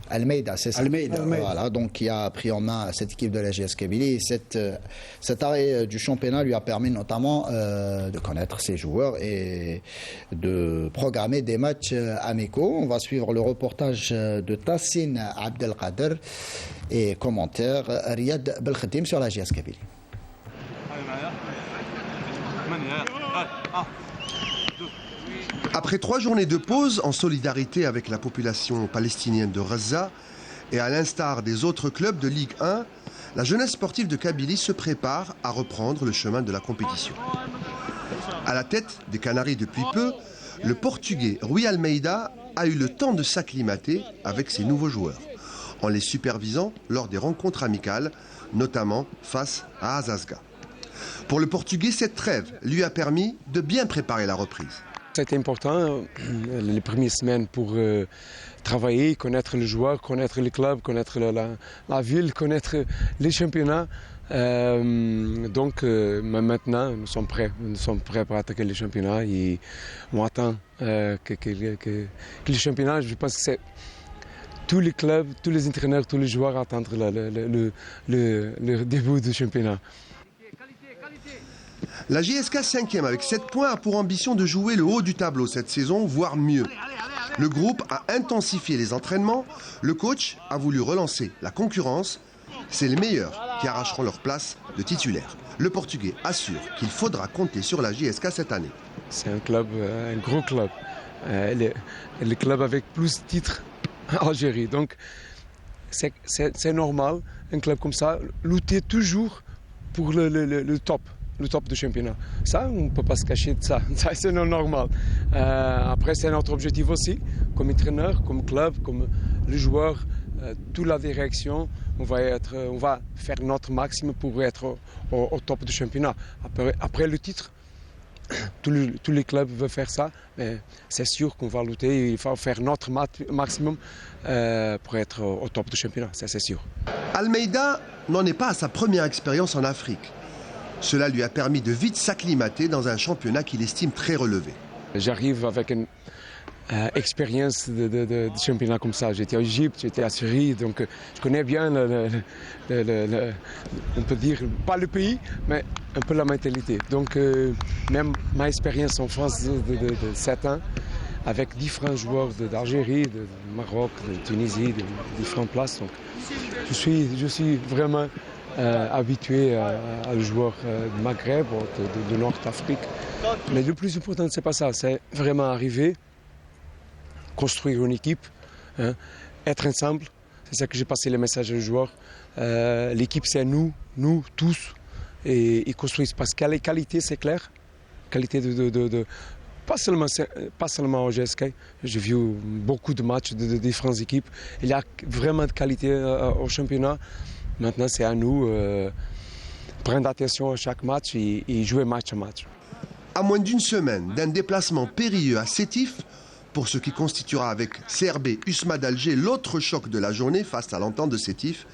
Almeida, c'est ça. Almeida. Voilà, donc qui a pris en main cette équipe de la GS Kabylie. Cet arrêt du championnat lui a permis notamment de connaître ses joueurs et de programmer des matchs amicaux. On va suivre le reportage de Tassine Abdelkader et commentaire Riyad Belkhadim sur la GS Kabylie. Après 3 journées de pause, en solidarité avec la population palestinienne de Gaza, et à l'instar des autres clubs de Ligue 1, la jeunesse sportive de Kabylie se prépare à reprendre le chemin de la compétition. À la tête des Canaries depuis peu, le Portugais Rui Almeida a eu le temps de s'acclimater avec ses nouveaux joueurs, en les supervisant lors des rencontres amicales, notamment face à Azazga. Pour le Portugais, cette trêve lui a permis de bien préparer la reprise. C'était important les premières semaines pour travailler, connaître les joueurs, connaître les clubs, connaître la ville, connaître les championnats. Donc maintenant, nous sommes prêts pour attaquer les championnats et on attend que les championnats, je pense que c'est tous les clubs, tous les entraîneurs, tous les joueurs attendent le début du championnat. La JSK 5e avec 7 points a pour ambition de jouer le haut du tableau cette saison, voire mieux. Le groupe a intensifié les entraînements, le coach a voulu relancer la concurrence. C'est les meilleurs qui arracheront leur place de titulaire. Le Portugais assure qu'il faudra compter sur la JSK cette année. C'est un club, un gros club, le club avec plus de titres en Algérie. Donc c'est normal, un club comme ça, lutter toujours pour le top. Le top du championnat. Ça, on ne peut pas se cacher de ça. Ça, c'est normal. Après, c'est notre objectif aussi, comme entraîneur, comme club, comme les joueurs, toute la direction. On va faire notre maximum pour être au top du championnat. Après le titre, tous les clubs veulent faire ça, mais c'est sûr qu'on va lutter. Il faut faire notre maximum pour être au top du championnat, ça c'est sûr. Almeida n'en est pas à sa première expérience en Afrique. Cela lui a permis de vite s'acclimater dans un championnat qu'il estime très relevé. J'arrive avec une expérience de championnat comme ça. J'étais en Égypte, j'étais à Syrie, donc je connais bien, on peut dire, pas le pays, mais un peu la mentalité. Donc même ma expérience en France de 7 ans, avec différents joueurs d'Algérie, de Maroc, de Tunisie, de différentes places. Donc, je suis vraiment habitué à le joueur du Maghreb, de Nord-Afrique. Mais le plus important, c'est pas ça, c'est vraiment arriver, construire une équipe, hein, être ensemble. C'est ça que j'ai passé le message aux joueurs. L'équipe, c'est nous tous, et construire. Parce que les qualités, c'est clair. Qualité pas seulement au GSK. J'ai vu beaucoup de matchs de différentes équipes. Il y a vraiment de qualité au championnat. Maintenant, c'est à nous de prendre attention à chaque match et jouer match à match. À moins d'une semaine d'un déplacement périlleux à Sétif, pour ce qui constituera avec CRB USMA d'Alger l'autre choc de la journée face à l'Entente de Sétif,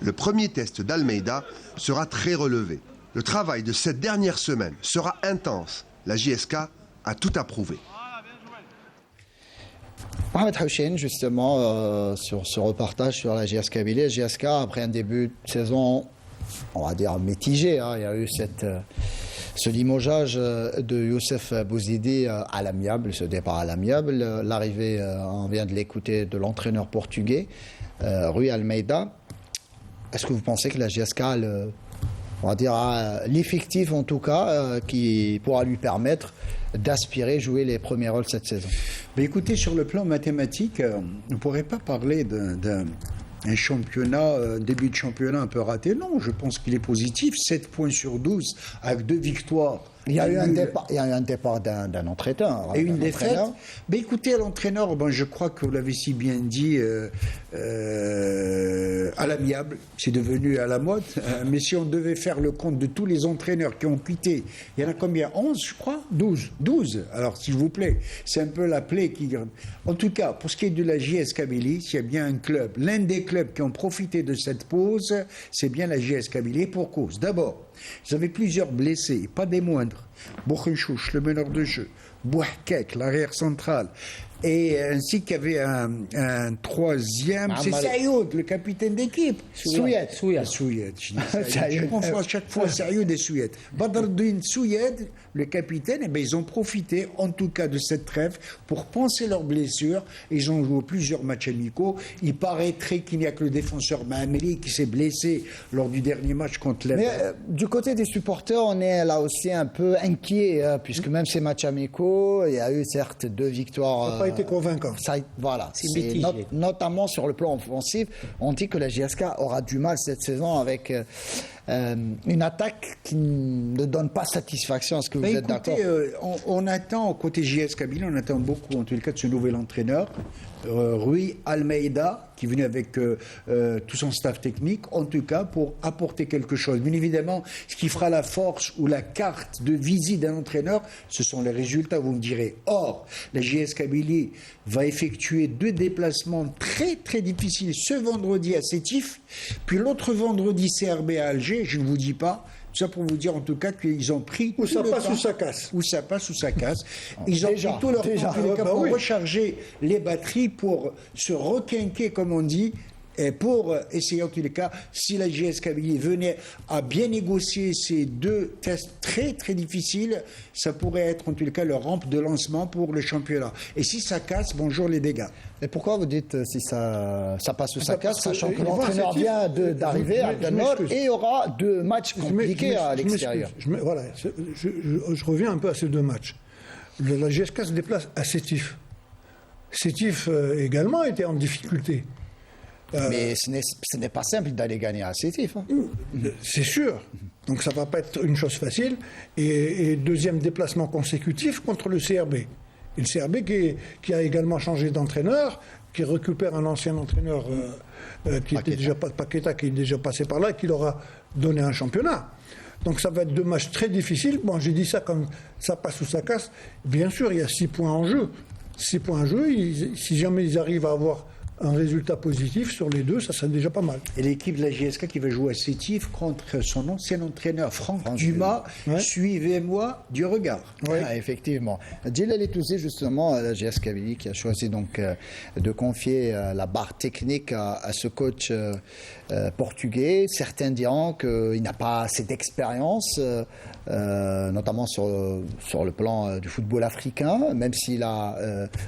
le premier test d'Almeida sera très relevé. Le travail de cette dernière semaine sera intense. La JSK a tout approuvé. Mohamed Houchen, justement, sur ce reportage sur la GS Kabylie. GSK, après un début de saison, on va dire mitigé, hein, il y a eu ce limogeage de Youssef Bouzidi à l'amiable, ce départ à l'amiable. L'arrivée, on vient de l'écouter, de l'entraîneur portugais, Rui Almeida. Est-ce que vous pensez que la GSK on va dire l'effectif en tout cas qui pourra lui permettre d'aspirer jouer les premiers rôles cette saison? Mais écoutez, sur le plan mathématique, on ne pourrait pas parler d'un championnat, début de championnat un peu raté. Non, je pense qu'il est positif. 7 points sur 12 avec 2 victoires Il y a eu un départ d'un entraîneur. Et une défaite. Mais écoutez, l'entraîneur, je crois que vous l'avez si bien dit, à l'amiable, c'est devenu à la mode. Mais si on devait faire le compte de tous les entraîneurs qui ont quitté, il y en a combien? 11, je crois? 12. Alors, s'il vous plaît, c'est un peu la plaie qui... En tout cas, pour ce qui est de la JS Kabylie, s'il y a bien un club, l'un des clubs qui ont profité de cette pause, c'est bien la JS Kabylie, pour cause. D'abord, ils avaient plusieurs blessés, pas des moindres. Bouchenchouch, le meneur de jeu. Bouhkek, l'arrière central. Et ainsi qu'il y avait un troisième, c'est Sayoud, le capitaine d'équipe. Souyed. Je confonds à chaque fois Sayoud et Souyed. Badruddin Souyed, le capitaine, ils ont profité en tout cas de cette trêve pour penser leurs blessures. Ils ont joué plusieurs matchs amicaux. Il paraîtrait qu'il n'y a que le défenseur Mahameli qui s'est blessé lors du dernier match contre l'Est. Mais du côté des supporters, on est là aussi un peu inquiet, puisque même ces matchs amicaux, il y a eu certes 2 victoires. Ça n'a pas été convaincant. Voilà. Notamment sur le plan offensif, on dit que la JSK aura du mal cette saison avec une attaque qui ne donne pas satisfaction. Est-ce que vous êtes d'accord? On attend, côté JS Kabylie, on attend beaucoup, en tout cas, de ce nouvel entraîneur, Rui Almeida, qui est venu avec tout son staff technique, en tout cas, pour apporter quelque chose. Bien évidemment, ce qui fera la force ou la carte de visite d'un entraîneur, ce sont les résultats, vous me direz. Or, la JS Kabylie va effectuer 2 déplacements très, très difficiles ce vendredi à Sétif, puis l'autre vendredi CRB à Alger, je ne vous dis pas. Tout ça pour vous dire en tout cas qu'ils ont pris où ça passe temps, ou ça casse. Où ça passe ou ça casse. Ils ont pris tout leur temps pour recharger les batteries, pour se requinquer comme on dit, et pour essayer en tous les cas, si la JS Kabylie venait à bien négocier ces 2 tests très très difficiles, ça pourrait être en tous les cas leur rampe de lancement pour le championnat. Et si ça casse, bonjour les dégâts. Mais pourquoi vous dites si ça passe ou ça casse, sachant que l'entraîneur vient d'arriver à Nord et il y aura 2 matchs compliqués à l'extérieur? Voilà, je reviens un peu à ces 2 matchs. La JSK se déplace à Sétif. Sétif également était en difficulté. Mais ce n'est pas simple d'aller gagner à Sétif. C'est sûr. Donc ça ne va pas être une chose facile. Et 2e déplacement consécutif contre le CRB. Et le CRB qui a également changé d'entraîneur, qui récupère un ancien entraîneur qui était déjà Paqueta, qui est déjà passé par là, et qui leur a donné un championnat. Donc ça va être 2 matchs très difficiles. Bon, j'ai dit ça comme ça passe ou ça casse. Bien sûr, il y a 6 points en jeu. 6 points en jeu, si jamais ils arrivent à avoir un résultat positif sur les 2, ça serait déjà pas mal. Et l'équipe de la JSK qui va jouer à Sétif contre son ancien entraîneur Franck Dumas, suivez-moi du regard. Oui, effectivement. Djilali Touzé, justement, la JS Kabylie qui a choisi donc de confier la barre technique à ce coach portugais. Certains diront qu'il n'a pas assez d'expérience, notamment sur le plan du football africain, même s'il a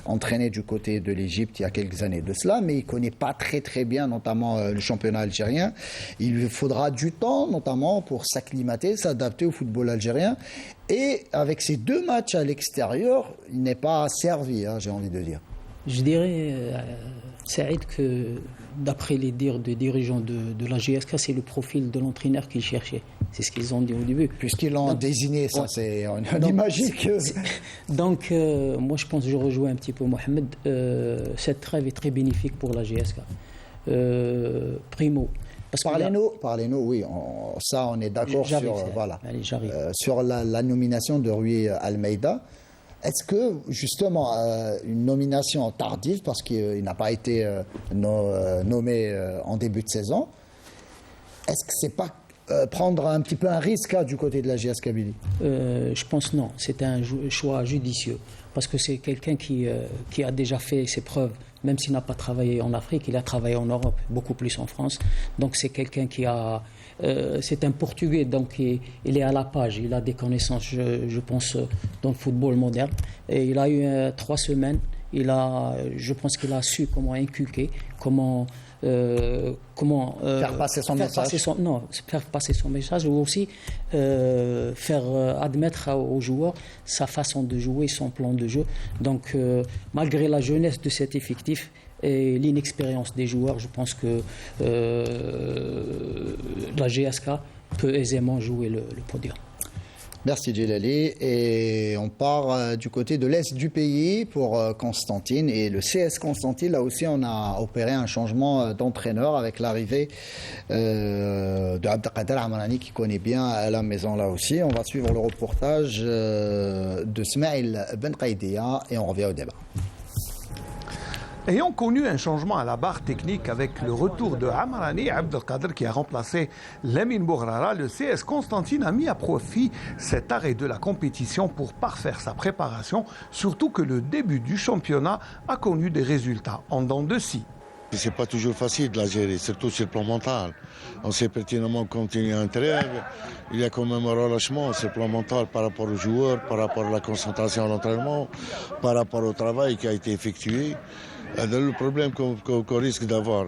entraîné du côté de l'Égypte il y a quelques années de cela, mais il ne connaît pas très très bien notamment le championnat algérien. Il lui faudra du temps notamment pour s'acclimater, s'adapter au football algérien. Et avec ces 2 matchs à l'extérieur, il n'est pas servi, j'ai envie de dire. Je dirais, Saïd, que d'après les dires des dirigeants de la GSK, c'est le profil de l'entraîneur qu'ils cherchaient. C'est ce qu'ils ont dit au début. Puisqu'ils l'ont désigné, ça c'est... On imagine que... Donc, moi je pense que je rejoins un petit peu Mohamed. Cette trêve est très bénéfique pour la GSK. Primo. Parlez-nous, oui. Ça, on est d'accord sur la nomination de Rui Almeida. Est-ce que, justement, une nomination tardive, parce qu'il n'a pas été nommé en début de saison, est-ce que c'est pas prendre un petit peu un risque du côté de la JS Kabylie? Je pense non. C'est un choix judicieux. Parce que c'est quelqu'un qui a déjà fait ses preuves. Même s'il n'a pas travaillé en Afrique, il a travaillé en Europe, beaucoup plus en France. Donc c'est quelqu'un qui a... c'est un Portugais, donc il est à la page. Il a des connaissances, je pense, dans le football moderne. Et il a eu 3 semaines. Je pense qu'il a su comment inculquer, comment faire passer son message. Faire passer son message, ou aussi faire admettre aux joueurs sa façon de jouer, son plan de jeu. Donc, malgré la jeunesse de cet effectif et l'inexpérience des joueurs, je pense que la GSK peut aisément jouer le podium. Merci Djelali. Et on part du côté de l'est du pays pour Constantine. Et le CS Constantine, là aussi, on a opéré un changement d'entraîneur avec l'arrivée de Abdelkader Amrani qui connaît bien à la maison là aussi. On va suivre le reportage de Smaïl Ben Qaïdia et on revient au débat. Ayant connu un changement à la barre technique avec le retour de Amrani Abdelkader qui a remplacé Lamine Bourrara, le CS Constantine a mis à profit cet arrêt de la compétition pour parfaire sa préparation, surtout que le début du championnat a connu des résultats en dents de scie. C'est pas toujours facile de la gérer, surtout sur le plan mental. On sait pertinemment quand il y a un trêve, il y a quand même un relâchement sur le plan mental par rapport aux joueurs, par rapport à la concentration à l'entraînement, par rapport au travail qui a été effectué. C'est le problème qu'on risque d'avoir.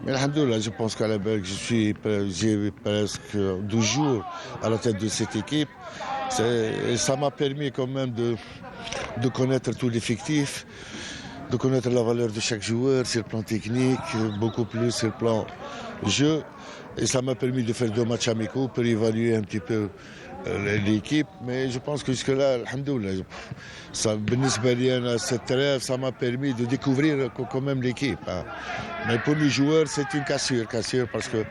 Mais alhamdoulilah, je pense qu'à la Belgique, j'ai presque 12 jours à la tête de cette équipe. Ça m'a permis quand même de connaître tout l'effectif, de connaître la valeur de chaque joueur sur le plan technique, beaucoup plus sur le plan jeu. Et ça m'a permis de faire 2 matchs amicaux pour évaluer un petit peu l'équipe. Mais je pense que jusque-là, alhamdoulilah, cette trêve, ça m'a permis de découvrir quand même l'équipe. Mais pour les joueurs, c'est une cassure parce que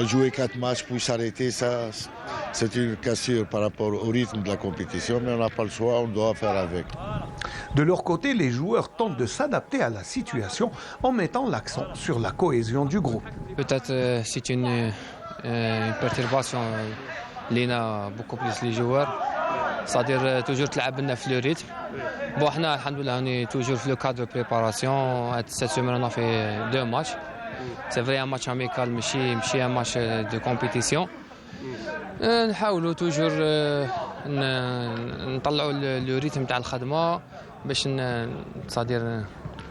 jouer 4 matchs puis s'arrêter, ça, c'est une cassure par rapport au rythme de la compétition. Mais on n'a pas le choix, on doit faire avec. De leur côté, les joueurs tentent de s'adapter à la situation en mettant l'accent sur la cohésion du groupe. Peut-être c'est une perturbation لينا beaucoup plus les joueurs, c'est-à-dire toujours تلعب لنا في le rythme. Bon, احنا الحمد لله on est toujours في le cadre de préparation. Cette semaine on a fait 2 matchs. C'est vrai un match amical ماشي un match de compétition. نحاولوا toujours نطلعوا le rythme تاع الخدمة باش c'est-à-dire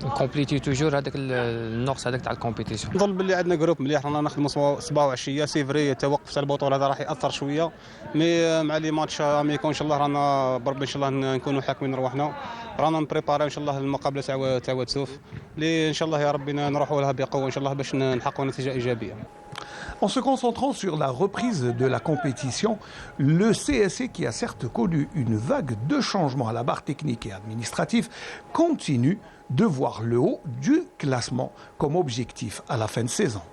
نكومبليتي توجور هذاك النقص هذاك تاع الكومبيتيسيون. نظن باللي عندنا جروب مليح رانا نخدموا صباح وعشيه سي فري التوقف تاع البطوله هذا راح ياثر شويه مي مع لي ماتش اميكو ان شاء الله رانا بربي ان شاء الله نكونوا حاكمين رواحنا رانا نبريباريو ان شاء الله المقابله تاع واتسوف اللي ان شاء الله يا ربي نروحوا لها بقوه ان شاء الله باش نحققوا نتيجه ايجابيه. En se concentrant sur la reprise de la compétition, le CSC, qui a certes connu une vague de changements à la barre technique et administrative, continue de voir le haut du classement comme objectif à la fin de saison.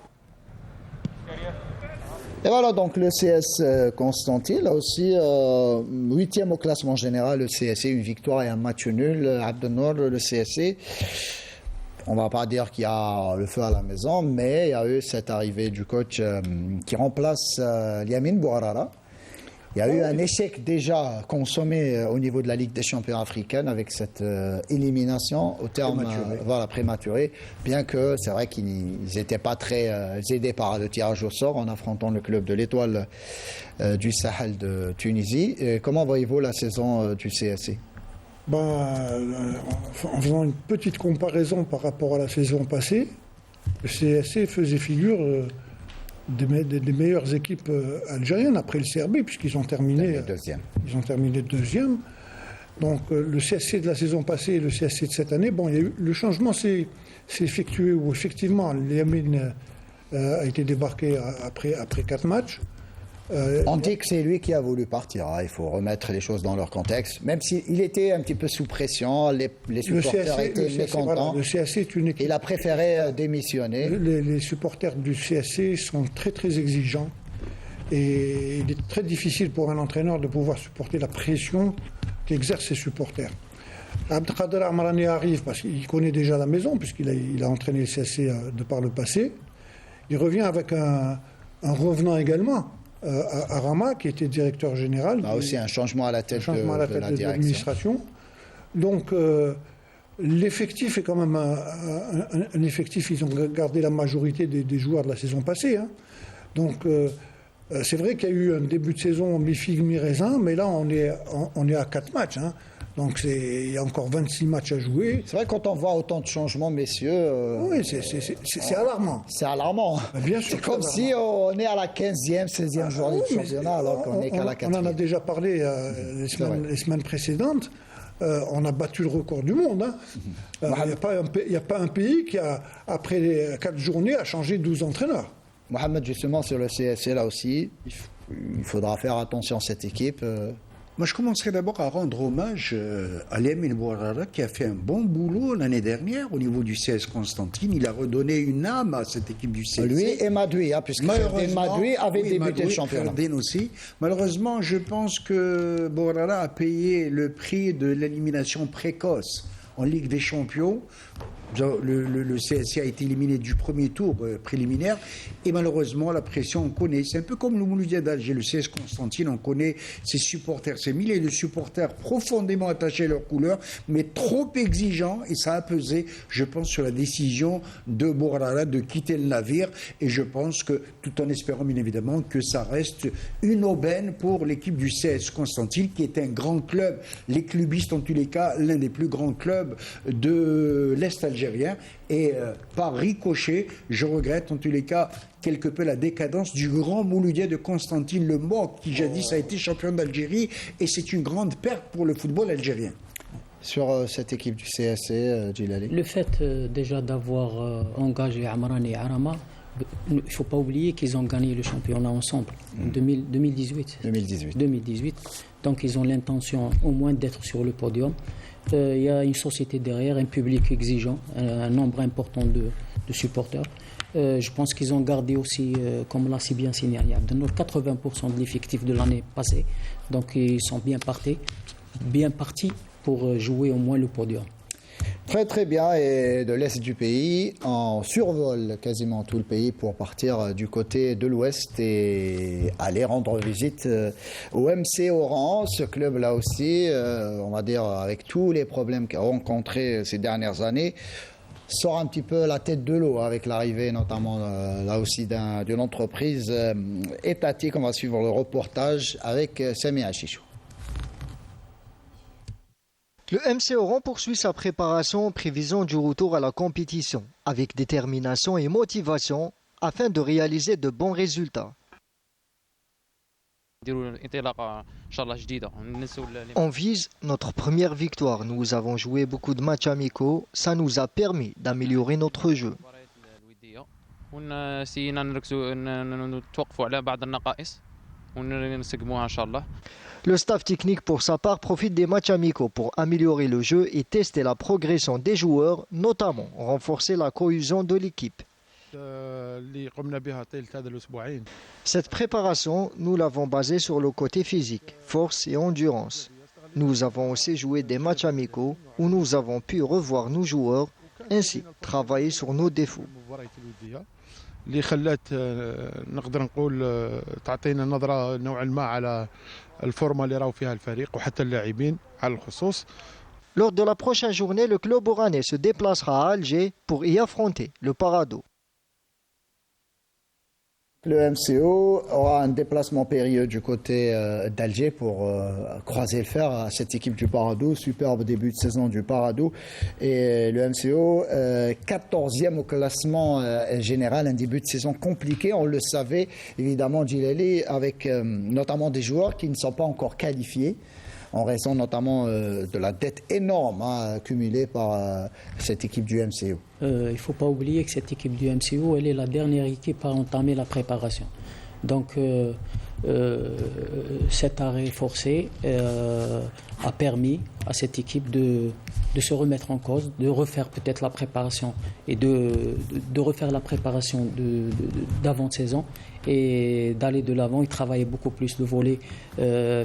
Et voilà donc le CS Constantine, là aussi 8e au classement général, le CSC, une victoire et un match nul. Abdelnour, le CSC. On ne va pas dire qu'il y a le feu à la maison, mais il y a eu cette arrivée du coach qui remplace Lamine Bourrara. Il y a eu un échec déjà consommé au niveau de la Ligue des champions africaine avec cette élimination au terme prématuré, bien que c'est vrai qu'ils n'étaient pas très aidés par le tirage au sort en affrontant le club de l'Étoile du Sahel de Tunisie. Et comment voyez-vous la saison du CSC ? En faisant une petite comparaison par rapport à la saison passée, le CSC faisait figure des meilleures équipes algériennes après le CRB, puisqu'ils ont terminé deuxième. Ils ont terminé deuxième. Donc le CSC de la saison passée et le CSC de cette année, il y a eu, le changement s'est effectué où effectivement Lamine a été débarqué après 4 matchs. On dit que c'est lui qui a voulu partir. Il faut remettre les choses dans leur contexte. Même s'il était un petit peu sous pression, les supporters étaient mécontents. Le CSC est une équipe. Il a préféré démissionner. Les supporters du CSC sont très très exigeants. Et il est très difficile pour un entraîneur de pouvoir supporter la pression qu'exercent ses supporters. Abdelkader Amrani arrive parce qu'il connaît déjà la maison, puisqu'il a entraîné le CSC de par le passé. Il revient avec un revenant également. Arama, qui était directeur général. Aussi un changement à la tête de l'administration. Donc l'effectif est quand même un effectif, ils ont gardé la majorité des joueurs de la saison passée. Donc c'est vrai qu'il y a eu un début de saison mi-figue, mi-raisin, mais là on est à 4 matchs. Donc il y a encore 26 matchs à jouer. C'est vrai quand on voit autant de changements, messieurs... Oui, c'est alarmant. C'est alarmant. Bien sûr. C'est comme si on est à la 15e, 16e journée du championnat, alors qu'on n'est qu'à la 4e. On en a déjà parlé les semaines précédentes. On a battu le record du monde. Il n'y a pas un pays qui, après les 4 journées, a changé 12 entraîneurs. Mohamed, justement, sur le CSC, là aussi, il faudra faire attention à cette équipe. Moi, je commencerai d'abord à rendre hommage à Lamine Bouarara qui a fait un bon boulot l'année dernière au niveau du CS Constantine. Il a redonné une âme à cette équipe du CS. Lui et Madoui, puisque Madoui avait débuté le championnat. Aussi. Malheureusement, je pense que Bouarara a payé le prix de l'élimination précoce en Ligue des Champions. Le CSC a été éliminé du premier tour préliminaire et malheureusement la pression on connaît, c'est un peu comme le Mouloudia d'Alger, le CS Constantine, on connaît ses supporters, ces milliers de supporters profondément attachés à leur couleur mais trop exigeants et ça a pesé je pense sur la décision de Bouarara de quitter le navire et je pense que tout en espérant bien évidemment que ça reste une aubaine pour l'équipe du CS Constantine qui est un grand club, les clubistes en tous les cas, l'un des plus grands clubs de l'Est algérien. Et par ricochet, je regrette en tous les cas quelque peu la décadence du grand Mouloudia de Constantine Le Moc qui jadis a été champion d'Algérie et c'est une grande perte pour le football algérien. Sur cette équipe du CSC, Djilali. Le fait déjà d'avoir engagé Amran et Arama, il ne faut pas oublier qu'ils ont gagné le championnat ensemble en 2018. Donc ils ont l'intention au moins d'être sur le podium. Il y a une société derrière, un public exigeant, un nombre important de supporters. Je pense qu'ils ont gardé aussi, comme l'a si bien signalé Abdelnour, 80% de l'effectif de l'année passée. Donc ils sont bien partis pour jouer au moins le podium. Très très bien, et de l'est du pays, on survole quasiment tout le pays pour partir du côté de l'ouest et aller rendre visite au MC Oran, ce club là aussi, on va dire avec tous les problèmes qu'il a rencontrés ces dernières années, sort un petit peu la tête de l'eau avec l'arrivée notamment là aussi d'une entreprise étatique. On va suivre le reportage avec Sami Achichou. Le MC Oran poursuit sa préparation en prévision du retour à la compétition, avec détermination et motivation, afin de réaliser de bons résultats. On vise notre première victoire. Nous avons joué beaucoup de matchs amicaux. Ça nous a permis d'améliorer notre jeu. Le staff technique pour sa part profite des matchs amicaux pour améliorer le jeu et tester la progression des joueurs, notamment renforcer la cohésion de l'équipe. Cette préparation, nous l'avons basée sur le côté physique, force et endurance. Nous avons aussi joué des matchs amicaux où nous avons pu revoir nos joueurs, ainsi travailler sur nos défauts. اللي خلات نقدر نقول تعطينا نظرة نوعا ما على الفورمة اللي راهو فيها الفريق وحتى اللاعبين على الخصوص. Lors de la prochaine journée, le club oranais se déplacera à Alger pour y affronter le Parado. Le MCO aura un déplacement périlleux du côté d'Alger pour croiser le fer à cette équipe du Parado. Superbe début de saison du Parado. Et le MCO, 14e au classement général, un début de saison compliqué. On le savait évidemment, Djilali, avec notamment des joueurs qui ne sont pas encore qualifiés, en raison notamment de la dette énorme accumulée par cette équipe du MCO. Il ne faut pas oublier que cette équipe du MCO, elle est la dernière équipe à entamer la préparation. Donc cet arrêt forcé a permis à cette équipe de se remettre en cause, de refaire peut-être la préparation et de refaire la préparation d'avant-saison et d'aller de l'avant et travailler beaucoup plus le volet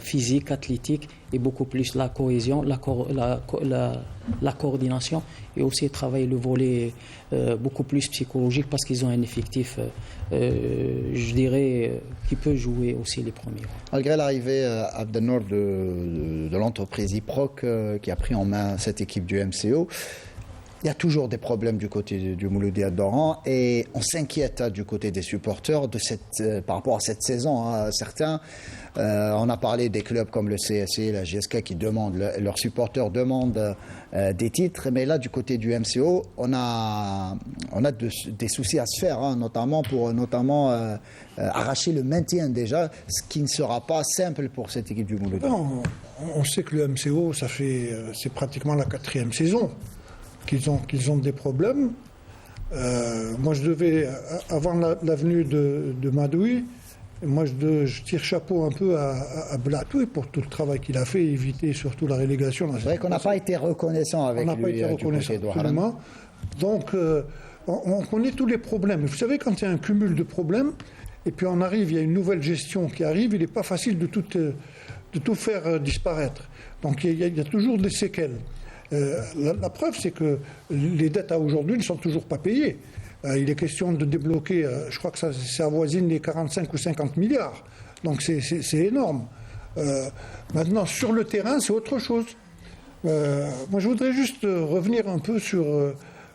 physique, athlétique et beaucoup plus la cohésion, la coordination et aussi travailler le volet beaucoup plus psychologique parce qu'ils ont un effectif, je dirais, qui peut jouer aussi les premiers. Malgré l'arrivée Abdelnour de l'entreprise Iproc qui a pris en main cette équipe du MCO, il y a toujours des problèmes du côté du Mouloudia d'Oran et on s'inquiète du côté des supporters par rapport à cette saison. Certains, on a parlé des clubs comme le CSC, la GSK qui demandent, leurs supporters demandent des titres, mais là du côté du MCO, on a des soucis à se faire, notamment pour arracher le maintien déjà, ce qui ne sera pas simple pour cette équipe du Mouloudia. On sait que le MCO, c'est pratiquement la 4e saison qu'ils ont des problèmes. Moi, je devais, avant la venue de Madoui, Moi, je tire chapeau un peu à Blatoui pour tout le travail qu'il a fait, éviter surtout la relégation. C'est vrai qu'on n'a pas été reconnaissant avec lui. On n'a pas été reconnaissant, absolument. Donc, on connaît tous les problèmes. Vous savez, quand il y a un cumul de problèmes, et puis on arrive, il y a une nouvelle gestion qui arrive, il n'est pas facile de tout faire disparaître. Donc, il y a toujours des séquelles. La preuve, c'est que les dettes à aujourd'hui ne sont toujours pas payées. Il est question de débloquer, je crois que ça avoisine les 45 ou 50 milliards. Donc c'est énorme. Maintenant, sur le terrain, c'est autre chose. Moi, je voudrais juste revenir un peu sur...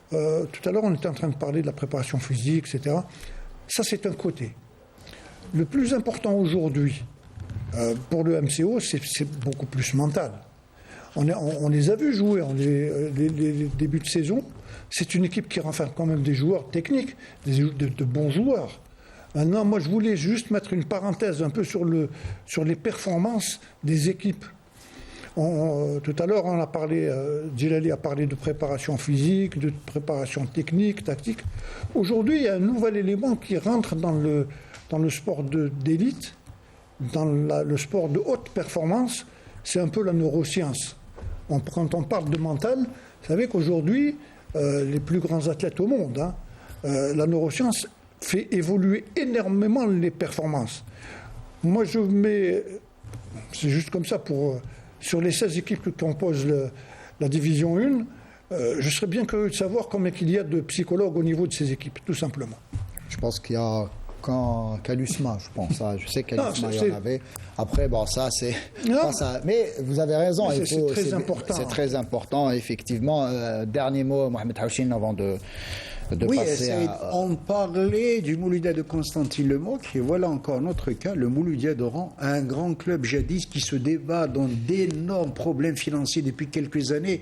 tout à l'heure, on était en train de parler de la préparation physique, etc. Ça, c'est un côté. Le plus important aujourd'hui, pour le MCO, c'est beaucoup plus mental. On les a vus jouer en les débuts de saison. C'est une équipe qui renferme quand même des joueurs techniques, de bons joueurs. Maintenant, moi, je voulais juste mettre une parenthèse un peu sur les performances des équipes. Tout à l'heure, on a parlé, Djilali a parlé de préparation physique, de préparation technique, tactique. Aujourd'hui, il y a un nouvel élément qui rentre dans le sport d'élite, dans le sport de haute performance, c'est un peu la neuroscience. Quand on parle de mental, vous savez qu'aujourd'hui, les plus grands athlètes au monde, la neuroscience fait évoluer énormément les performances. Moi, je mets, c'est juste comme ça, sur les 16 équipes qui composent la division 1, je serais bien curieux de savoir combien il y a de psychologues au niveau de ces équipes, tout simplement. Je pense qu'il y a qu'à l'USMA, je pense. Je sais qu'à l'USMA, il y en avait. Après, bon, ça, c'est pas ça. Mais vous avez raison. C'est très important. C'est très important, effectivement. Dernier mot, Mohamed Houchine, avant de passer à... On parlait du Mouloudia de Constantine Lemoc, et voilà encore notre cas, le Mouloudia d'Oran, un grand club jadis qui se débat dans d'énormes problèmes financiers depuis quelques années.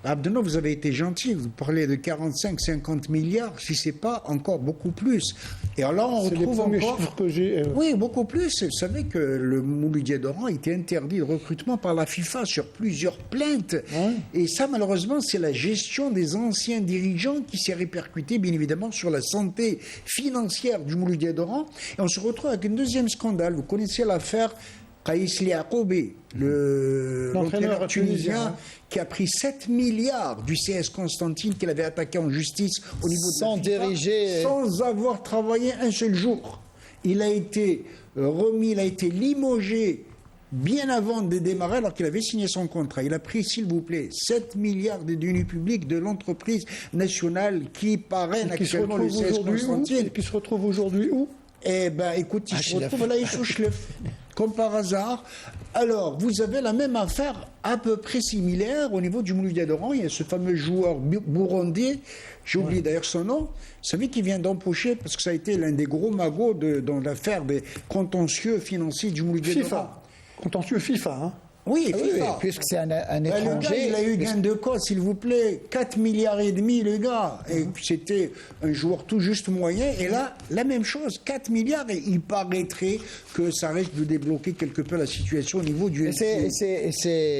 Abdelno, vous avez été gentil, vous parlez de 45-50 milliards, si ce n'est pas encore beaucoup plus. Et alors là, on retrouve encore... chiffres que j'ai... Oui, beaucoup plus. Vous savez que le Mouloudia d'Oran a été interdit de recrutement par la FIFA sur plusieurs plaintes. Et ça, malheureusement, c'est la gestion des anciens dirigeants qui s'est répercutée bien évidemment sur la santé financière du Mouloudia d'Oran. Et on se retrouve avec un deuxième scandale. Vous connaissez l'affaire Kaïs Liakoubi, l'entraîneur tunisien qui a pris 7 milliards du CS Constantine qu'il avait attaqué en justice au niveau de la FIFA, sans avoir travaillé un seul jour. Il a été remis, il a été limogé bien avant de démarrer, alors qu'il avait signé son contrat. Il a pris, s'il vous plaît, 7 milliards de deniers publics de l'entreprise nationale qui parraine actuellement le CS Constantine. Qui se retrouve aujourd'hui où? Eh bien, écoute, il se retrouve là, comme par hasard. Alors, vous avez la même affaire à peu près similaire au niveau du Mouloudia d'Oran. Il y a ce fameux joueur burundais, j'ai oublié d'ailleurs son nom, vous savez, qui vient d'empocher, parce que ça a été l'un des gros magots dans l'affaire des contentieux financiers du Mouloudia d'Oran. Contentieux FIFA, hein? Oui, FIFA. Oui, puisque c'est un étranger. Le gars, il a eu gain de cause, s'il vous plaît. 4 milliards et demi, le gars. Et c'était un joueur tout juste moyen. Et là, la même chose, 4 milliards. Et il paraîtrait que ça risque de débloquer quelque peu la situation au niveau du FC.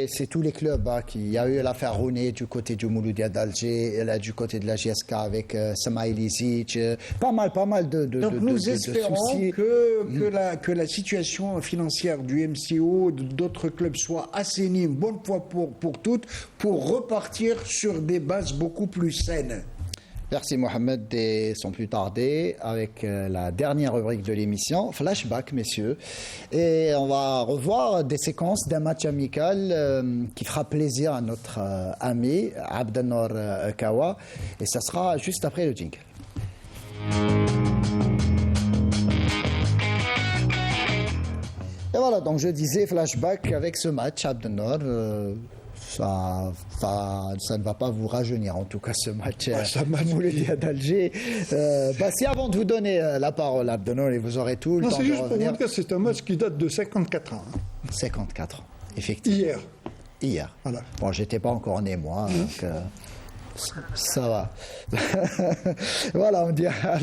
C'est tous les clubs. Il y a eu l'affaire Rooney du côté du Mouloudia d'Alger, là, du côté de la GSK avec Samaïl Isic. Pas mal de Donc nous espérons soucis. que la situation financière du MCO, d'autres clubs soit assainie une bonne fois pour toutes, pour repartir sur des bases beaucoup plus saines. Merci Mohamed, et sans plus tarder avec la dernière rubrique de l'émission, Flashback messieurs, et on va revoir des séquences d'un match amical qui fera plaisir à notre ami Abdelnour Kawa, et ça sera juste après le jingle. Et voilà, donc je disais flashback avec ce match, Abdelnour. Ça ne va pas vous rajeunir, en tout cas, ce match. Ça m'a Mouloudia d'Alger. Si avant de vous donner la parole, Abdelnour, et vous aurez tout le temps de revenir. C'est juste pour vous dire, c'est un match qui date de 54 ans. 54 ans, effectivement. Hier. Voilà. Bon, j'étais pas encore né, moi, donc... ça va. Voilà, on dit à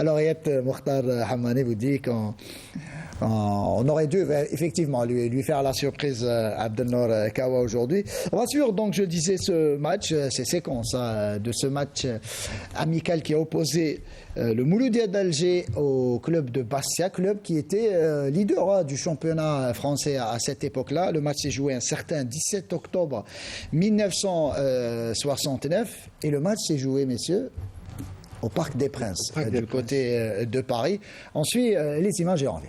l'oreillette, Mokhtar Hamani vous dit qu'on On aurait dû effectivement lui faire la surprise Abdelnour Kawa aujourd'hui. Rassure, donc je disais ce match, ces séquences de ce match amical qui a opposé le Mouloudia d'Alger au club de Bastia, club qui était leader du championnat français à cette époque-là. Le match s'est joué un certain 17 octobre 1969 et le match s'est joué, messieurs, au Parc des Princes, du côté de Paris. On suit les images et on revient.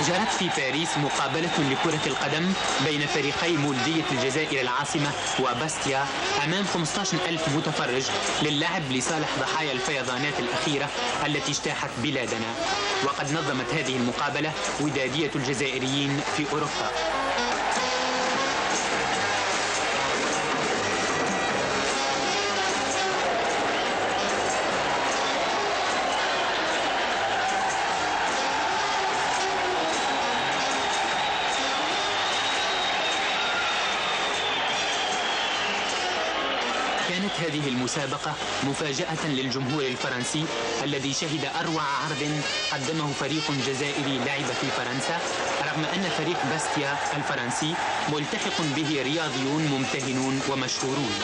جرت في باريس مقابلة لكرة القدم بين فريقي مولودية الجزائر العاصمة وباستيا أمام 15,000 متفرج للعب لصالح ضحايا الفيضانات الأخيرة التي اجتاحت بلادنا. وقد نظمت هذه المقابلة ودادية الجزائريين في أوروبا. كانت هذه المسابقة مفاجأة للجمهور الفرنسي الذي شهد أروع عرض قدمه فريق جزائري لعب في فرنسا، رغم أن فريق باستيا الفرنسي ملتحق به رياضيون ممتهنون ومشهورون.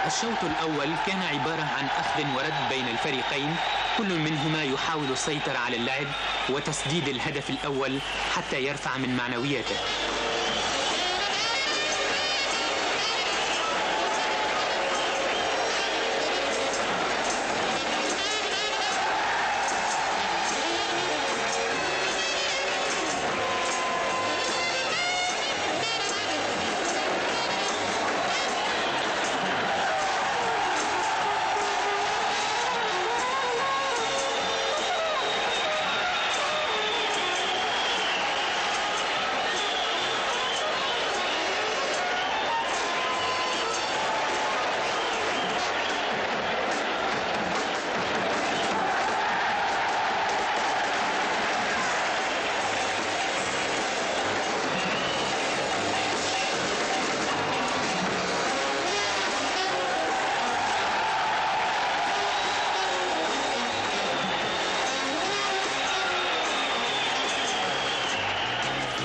الشوط الأول كان عبارة عن أخذ ورد بين الفريقين، كل منهما يحاول السيطرة على اللعب وتسديد الهدف الأول حتى يرفع من معنوياته.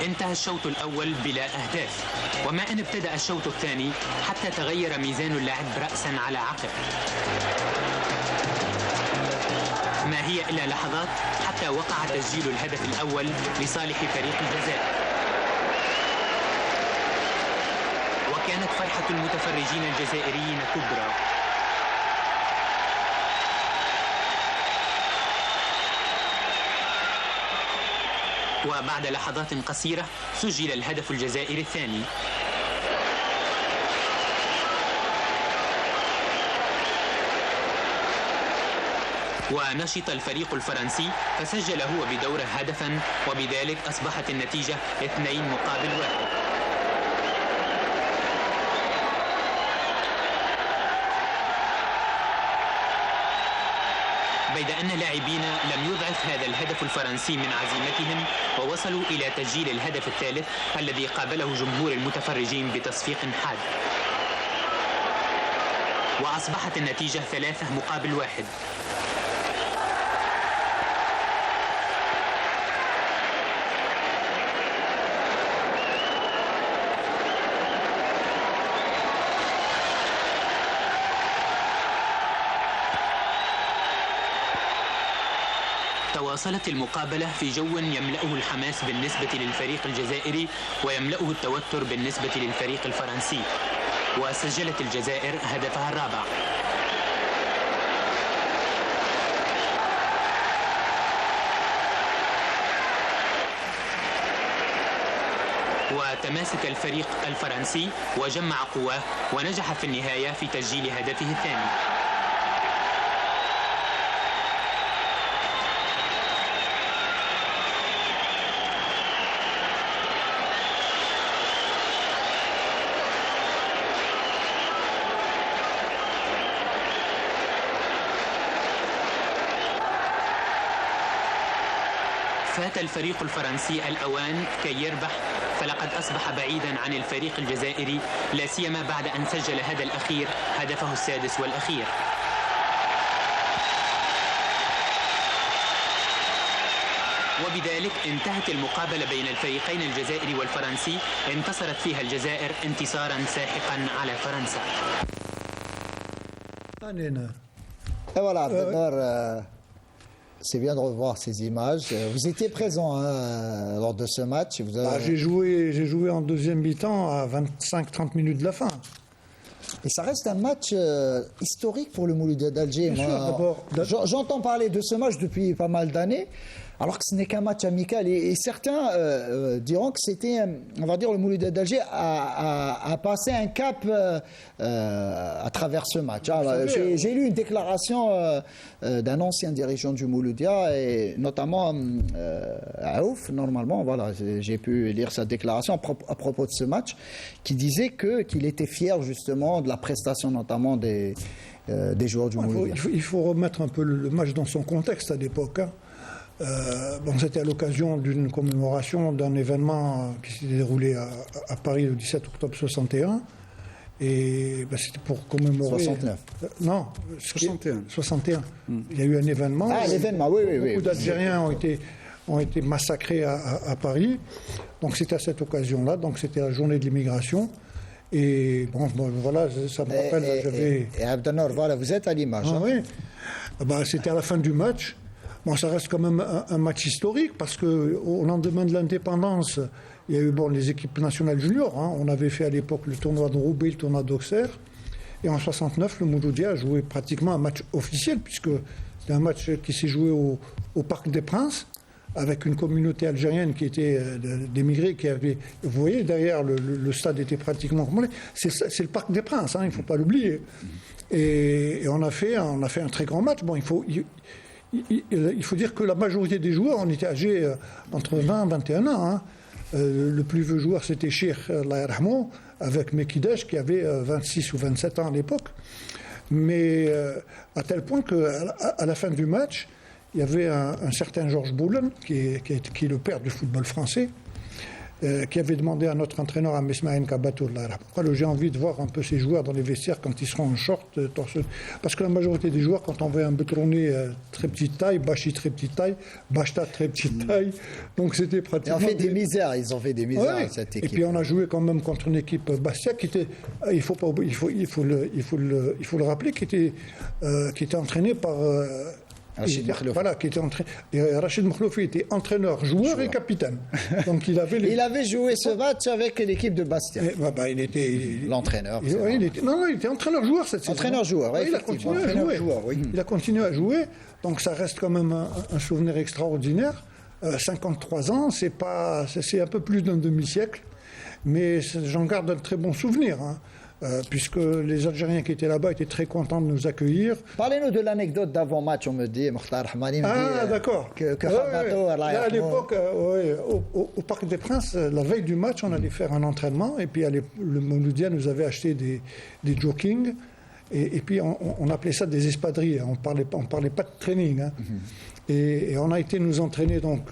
انتهى الشوط الأول بلا أهداف، وما أن ابتدأ الشوط الثاني حتى تغير ميزان اللعب رأسا على عقب. ما هي إلا لحظات حتى وقع تسجيل الهدف الأول لصالح فريق الجزائر، وكانت فرحة المتفرجين الجزائريين كبرى. وبعد لحظات قصيرة سجل الهدف الجزائري الثاني. ونشط الفريق الفرنسي فسجل هو بدوره هدفا، وبذلك أصبحت النتيجة 2-1. بيد أن لاعبين لم يضعف هذا الهدف الفرنسي من عزيمتهم، ووصلوا إلى تسجيل الهدف الثالث الذي قابله جمهور المتفرجين بتصفيق حاد، وأصبحت النتيجة 3-1. تواصلت المقابلة في جو يملأه الحماس بالنسبة للفريق الجزائري ويملأه التوتر بالنسبة للفريق الفرنسي، وسجلت الجزائر هدفها الرابع. وتماسك الفريق الفرنسي وجمع قواه ونجح في النهاية في تسجيل هدفه الثاني. فات الفريق الفرنسي الأوان كي يربح، فلقد أصبح بعيدا عن الفريق الجزائري، لا سيما بعد أن سجل هذا الأخير هدفه السادس والأخير. وبذلك انتهت المقابلة بين الفريقين الجزائري والفرنسي، انتصرت فيها الجزائر انتصارا ساحقا على فرنسا. Et voilà, Abdelnour, c'est bien de revoir ces images. Vous étiez présent lors de ce match. J'ai joué en deuxième mi-temps à 25-30 minutes de la fin. Et ça reste un match historique pour le Mouloudia d'Alger. J'entends parler de ce match depuis pas mal d'années, alors que ce n'est qu'un match amical. Et certains diront que c'était, on va dire, le Mouloudia d'Alger a passé un cap à travers ce match. J'ai lu une déclaration d'un ancien dirigeant du Mouloudia, et notamment Aouf, normalement, voilà, j'ai pu lire sa déclaration à propos de ce match, qui disait qu'il était fier justement de la prestation notamment des joueurs du Mouloudia. Il faut remettre un peu le match dans son contexte à l'époque. C'était à l'occasion d'une commémoration d'un événement qui s'est déroulé à Paris le 17 octobre 61. Et c'était pour commémorer... 69. Non, 61. Il y a eu un événement. Ah, l'événement, oui. Beaucoup d'Algériens ont été massacrés à Paris. Donc c'était à cette occasion-là. Donc c'était la journée de l'immigration. Et voilà, ça me rappelle... Et Abdelnour, voilà, vous êtes à l'image. Ah, oui. C'était à la fin du match. Ça reste quand même un match historique, parce qu'au lendemain de l'indépendance, il y a eu les équipes nationales juniors. On avait fait à l'époque le tournoi de Roubaix, le tournoi d'Auxerre. Et en 69, le Mouloudia a joué pratiquement un match officiel, puisque c'était un match qui s'est joué au Parc des Princes, avec une communauté algérienne qui était d'émigrés qui avait... Vous voyez, derrière, le stade était pratiquement complet. C'est le Parc des Princes, il ne faut pas l'oublier. Et on a fait un très grand match. Il faut dire que la majorité des joueurs, on était âgés entre 20 et 21 ans. Le plus vieux joueur, c'était Cheikh Allah Yarhamou, avec Mekidesh, qui avait 26 ou 27 ans à l'époque. Mais à tel point qu'à la fin du match, il y avait un certain Georges Boulen, qui est le père du football français, qui avait demandé à notre entraîneur, à Mesmaïn Kabatou, j'ai envie de voir un peu ces joueurs dans les vestiaires quand ils seront en short, torse. Parce que la majorité des joueurs, quand on voit un Betroné très petite taille, Bachi très petite taille, Bachta très petite taille, donc c'était pratiquement... Ils ont fait des misères, cette équipe. Et puis on a joué quand même contre une équipe Bastia qui était, il faut le rappeler, qui était entraînée par... Rachid Makhloufi. Voilà, qui était Rachid Makhloufi était entraîneur, joueur et capitaine. Donc il avait joué ce match avec l'équipe de Bastia. Il était l'entraîneur. Il était entraîneur-joueur cette saison. Entraîneur-joueur, il a continué à jouer. Il a continué à jouer. Donc ça reste quand même un souvenir extraordinaire. 53 ans, c'est un peu plus d'un demi-siècle, mais j'en garde un très bon souvenir. Puisque les Algériens qui étaient là-bas étaient très contents de nous accueillir. Parlez-nous de l'anecdote d'avant-match, on me dit, Mokhtar Rahmani me dit... d'accord. À l'époque, au Parc des Princes, la veille du match, on allait faire un entraînement, et puis le Mouloudia nous avait acheté des jogging, et puis on appelait ça des espadrilles, on parlait pas de training. Et on a été nous entraîner donc,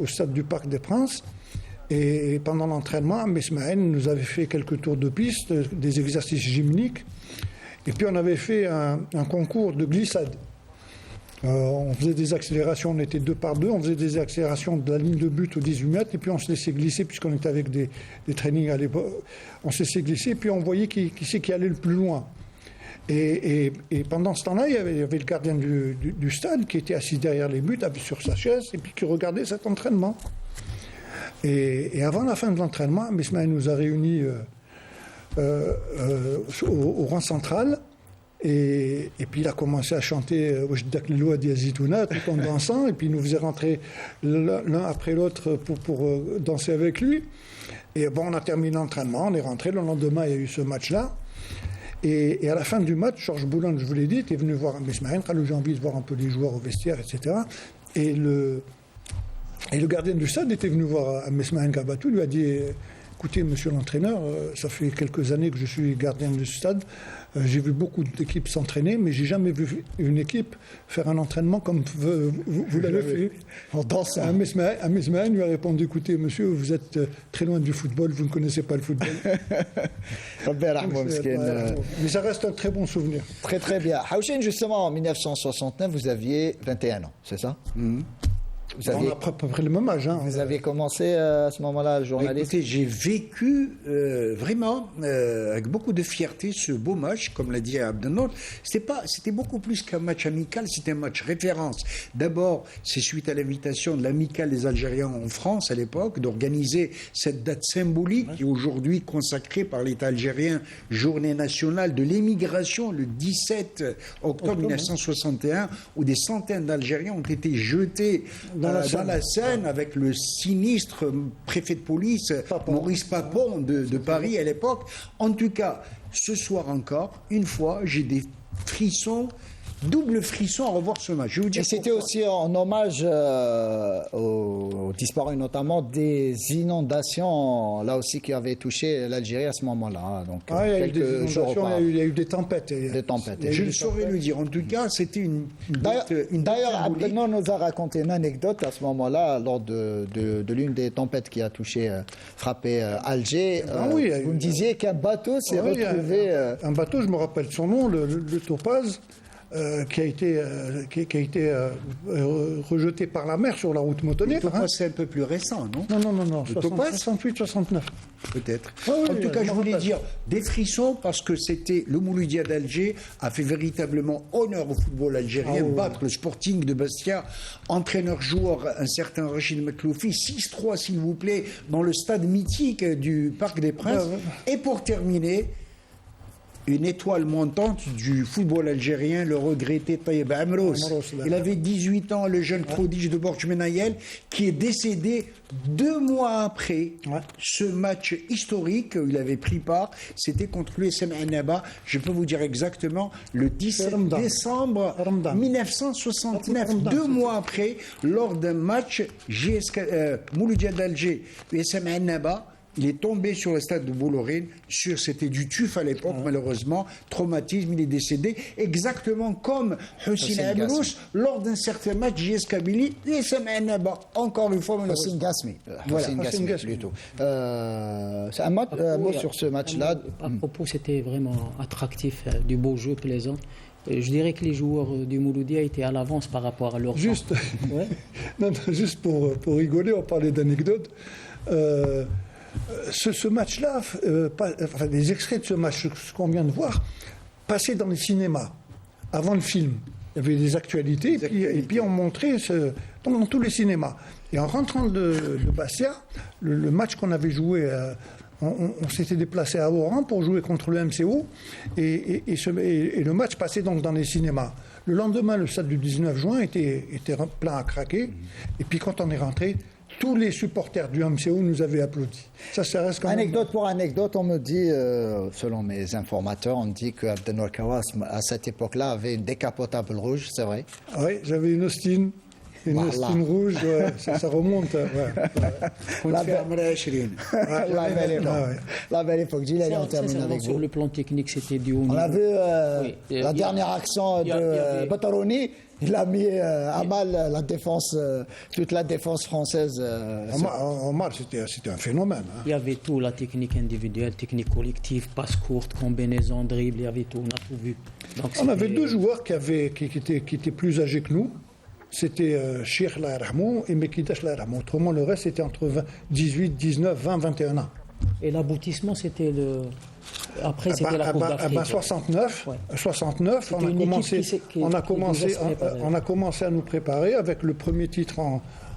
au stade du Parc des Princes. Et pendant l'entraînement, Mesmaïn nous avait fait quelques tours de piste, des exercices gymniques. Et puis on avait fait un concours de glissade. On faisait des accélérations, on était 2 par 2, on faisait des accélérations de la ligne de but aux 18 mètres, et puis on se laissait glisser, puisqu'on était avec des trainings à l'époque. On se laissait glisser, et puis on voyait qui c'est qui allait le plus loin. Et pendant ce temps-là, il y avait le gardien du stade qui était assis derrière les buts, sur sa chaise, et puis qui regardait cet entraînement. Et avant la fin de l'entraînement, Mesmaïn nous a réunis au rang central, Et puis il a commencé à chanter Wajdak Lilwa Diazitouna tout en dansant, et puis il nous faisait rentrer l'un après l'autre pour danser avec lui. Et bon, on a terminé l'entraînement, on est rentré. Le lendemain, il y a eu ce match-là. Et à la fin du match, Georges Boulan, je vous l'ai dit, était venu voir Mesmaïn, j'ai envie de voir un peu les joueurs au vestiaire, etc. Et le gardien du stade était venu voir Mesmaïn Kabatou, lui a dit écoutez, monsieur l'entraîneur, ça fait quelques années que je suis gardien du stade, j'ai vu beaucoup d'équipes s'entraîner, mais j'ai jamais vu une équipe faire un entraînement comme vous l'avez fait. En dansant. Mesmaïn lui a répondu écoutez, monsieur, vous êtes très loin du football, vous ne connaissez pas le football. Mais ça reste un très bon souvenir. Très très bien. Haouchen, justement, en 1969, vous aviez 21 ans, c'est ça? On a à peu près le même âge. Vous avez commencé à ce moment-là, le journaliste? Écoutez, j'ai vécu vraiment avec beaucoup de fierté ce beau match, comme l'a dit Abdelnour. C'était beaucoup plus qu'un match amical, c'était un match référence. D'abord, c'est suite à l'invitation de l'amicale des Algériens en France à l'époque d'organiser cette date symbolique qui est aujourd'hui consacrée par l'État algérien, journée nationale de l'émigration, le 17 octobre 1961, où des centaines d'Algériens ont été jetés dans la Seine avec le sinistre préfet de police Maurice Papon de Paris à l'époque. En tout cas, ce soir encore, une fois, j'ai des frissons, double frisson à revoir ce match. Je vais vous dire. Et c'était aussi en hommage aux disparus, notamment des inondations, là aussi, qui avaient touché l'Algérie à ce moment-là. Donc, il y a eu des inondations, il y a eu des tempêtes. Je saurais le dire. En tout cas, c'était une D'ailleurs, Abdelnour nous a raconté une anecdote à ce moment-là, lors de l'une des tempêtes qui a frappé Alger. Vous me disiez qu'un bateau s'est retrouvé... Un bateau, je me rappelle son nom, le Topaz, qui a été rejeté par la mer sur la route Motonnet. C'est un peu plus récent, non? Non, 68, 69. Peut-être. En tout cas, je voulais dire des frissons parce que c'était le Mouloudia d'Alger a fait véritablement honneur au football algérien, battre le Sporting de Bastia, entraîneur-joueur un certain Rachid Makloufi, 6-3 s'il vous plaît, dans le stade mythique du Parc des Princes. Et pour terminer, une étoile montante du football algérien, le regretté Taïeb Amros. Il avait 18 ans, le jeune prodige de Borj Menayel, qui est décédé 2 mois après ce match historique où il avait pris part. C'était contre l'USM Annaba. Je peux vous dire exactement, le 17 décembre 1969. 2 mois après, lors d'un match Mouloudia d'Alger, USM Annaba. Il est tombé sur le stade de Boulorine, c'était du tuf à l'époque, malheureusement, traumatisme, il est décédé, exactement comme Hussein Amrous, lors d'un certain match JS Kabylie, et Sam'anaba, encore une fois, Hussein Gasmi. Hussein Gasmi, plutôt. C'est un mot sur ce match-là. À propos, c'était vraiment attractif, du beau jeu, plaisant. Je dirais que les joueurs du Mouloudia étaient à l'avance par rapport à leur Juste pour rigoler, on parlait d'anecdotes. Ce match-là, les extraits de ce match, ce qu'on vient de voir, passaient dans les cinémas, avant le film. Il y avait des actualités, et puis on montrait dans tous les cinémas. Et en rentrant de Bastia, le match qu'on avait joué, on s'était déplacé à Oran pour jouer contre le MCO, et le match passait donc dans les cinémas. Le lendemain, le stade du 19 juin était plein à craquer, et puis quand on est rentré, tous les supporters du MCO nous avaient applaudi. Ça reste quand même... Anecdote pour anecdote, on me dit, selon mes informateurs, on me dit que Abdelnour Kawas, à cette époque-là, avait une décapotable rouge, c'est vrai? Oui, j'avais une Austin. Austin rouge, ça remonte. La belle époque. Gilles, on termine avec vous. Sur le plan technique, c'était du haut niveau. On a vu la dernière action de Bataroni. Il a mis à mal la défense, toute la défense française. Omar, c'était un phénomène. Il y avait tout, la technique individuelle, technique collective, passe courte, combinaison, dribble, il y avait tout, on a tout vu. Donc, on avait 2 joueurs qui étaient plus âgés que nous. C'était Cheikh Laïrahmou et Mekidash Laïrahmou. Autrement, le reste, c'était entre 18, 19, 20, 21 ans. Et l'aboutissement, c'était le... Après, c'était la Coupe d'Afrique. 69, on a commencé à nous préparer avec le premier titre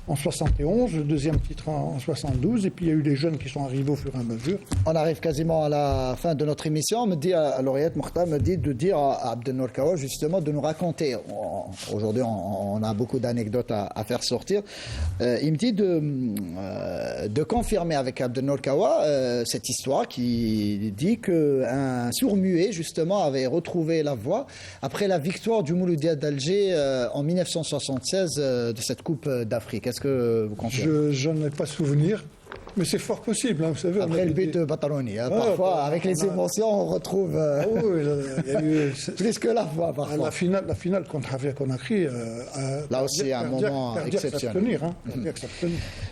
en 71, le deuxième titre en 72, et puis il y a eu les jeunes qui sont arrivés au fur et à mesure. On arrive quasiment à la fin de notre émission. On me dit, Laureate Mokhtar me dit de dire à Abdelnour Kawa justement de nous raconter. Aujourd'hui, on a beaucoup d'anecdotes à faire sortir. Il me dit de confirmer avec Abdelnour Kawa cette histoire qui dit qu'un sourd-muet justement avait retrouvé la voix après la victoire du Mouloudia d'Alger en 1976 de cette Coupe d'Afrique. Est-ce que vous confirmez? Je n'en ai pas souvenir, mais c'est fort possible. Hein, vous savez, après le but de Bataloni, parfois avec les émotions, on retrouve oui, il y a eu plus que la voix parfois. La finale contre Javier Conakry, là aussi un moment exceptionnel.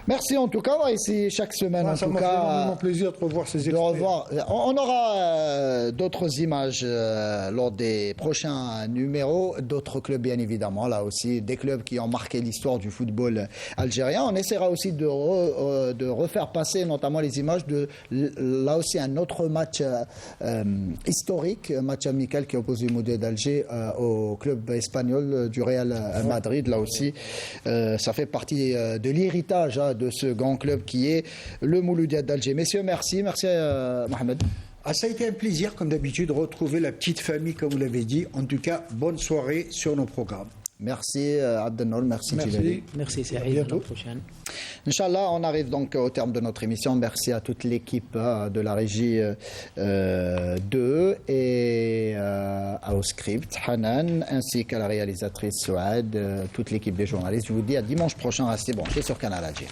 Merci en tout cas, ici chaque semaine. En ça tout m'a cas, fait énormément plaisir de revoir ces extraits. On aura d'autres images lors des prochains numéros, d'autres clubs bien évidemment, là aussi des clubs qui ont marqué l'histoire du football algérien. On essaiera aussi de refaire passer notamment les images de là aussi un autre match historique, match amical qui oppose le Mouloudia d'Alger au club espagnol du Real Madrid. Là aussi, ça fait partie de l'héritage de ce grand club qui est le Mouloudia d'Alger. Messieurs, merci Mohamed. Ça a été un plaisir, comme d'habitude, de retrouver la petite famille, comme vous l'avez dit. En tout cas, bonne soirée sur nos programmes. Merci Abdelnour, merci Djilali. Merci Saïd, à la prochaine. Inch'Allah, on arrive donc au terme de notre émission. Merci à toute l'équipe de la régie 2 et au script, Hanan, ainsi qu'à la réalisatrice Souad, toute l'équipe des journalistes. Je vous dis à dimanche prochain, restez branchés sur Canal Alger.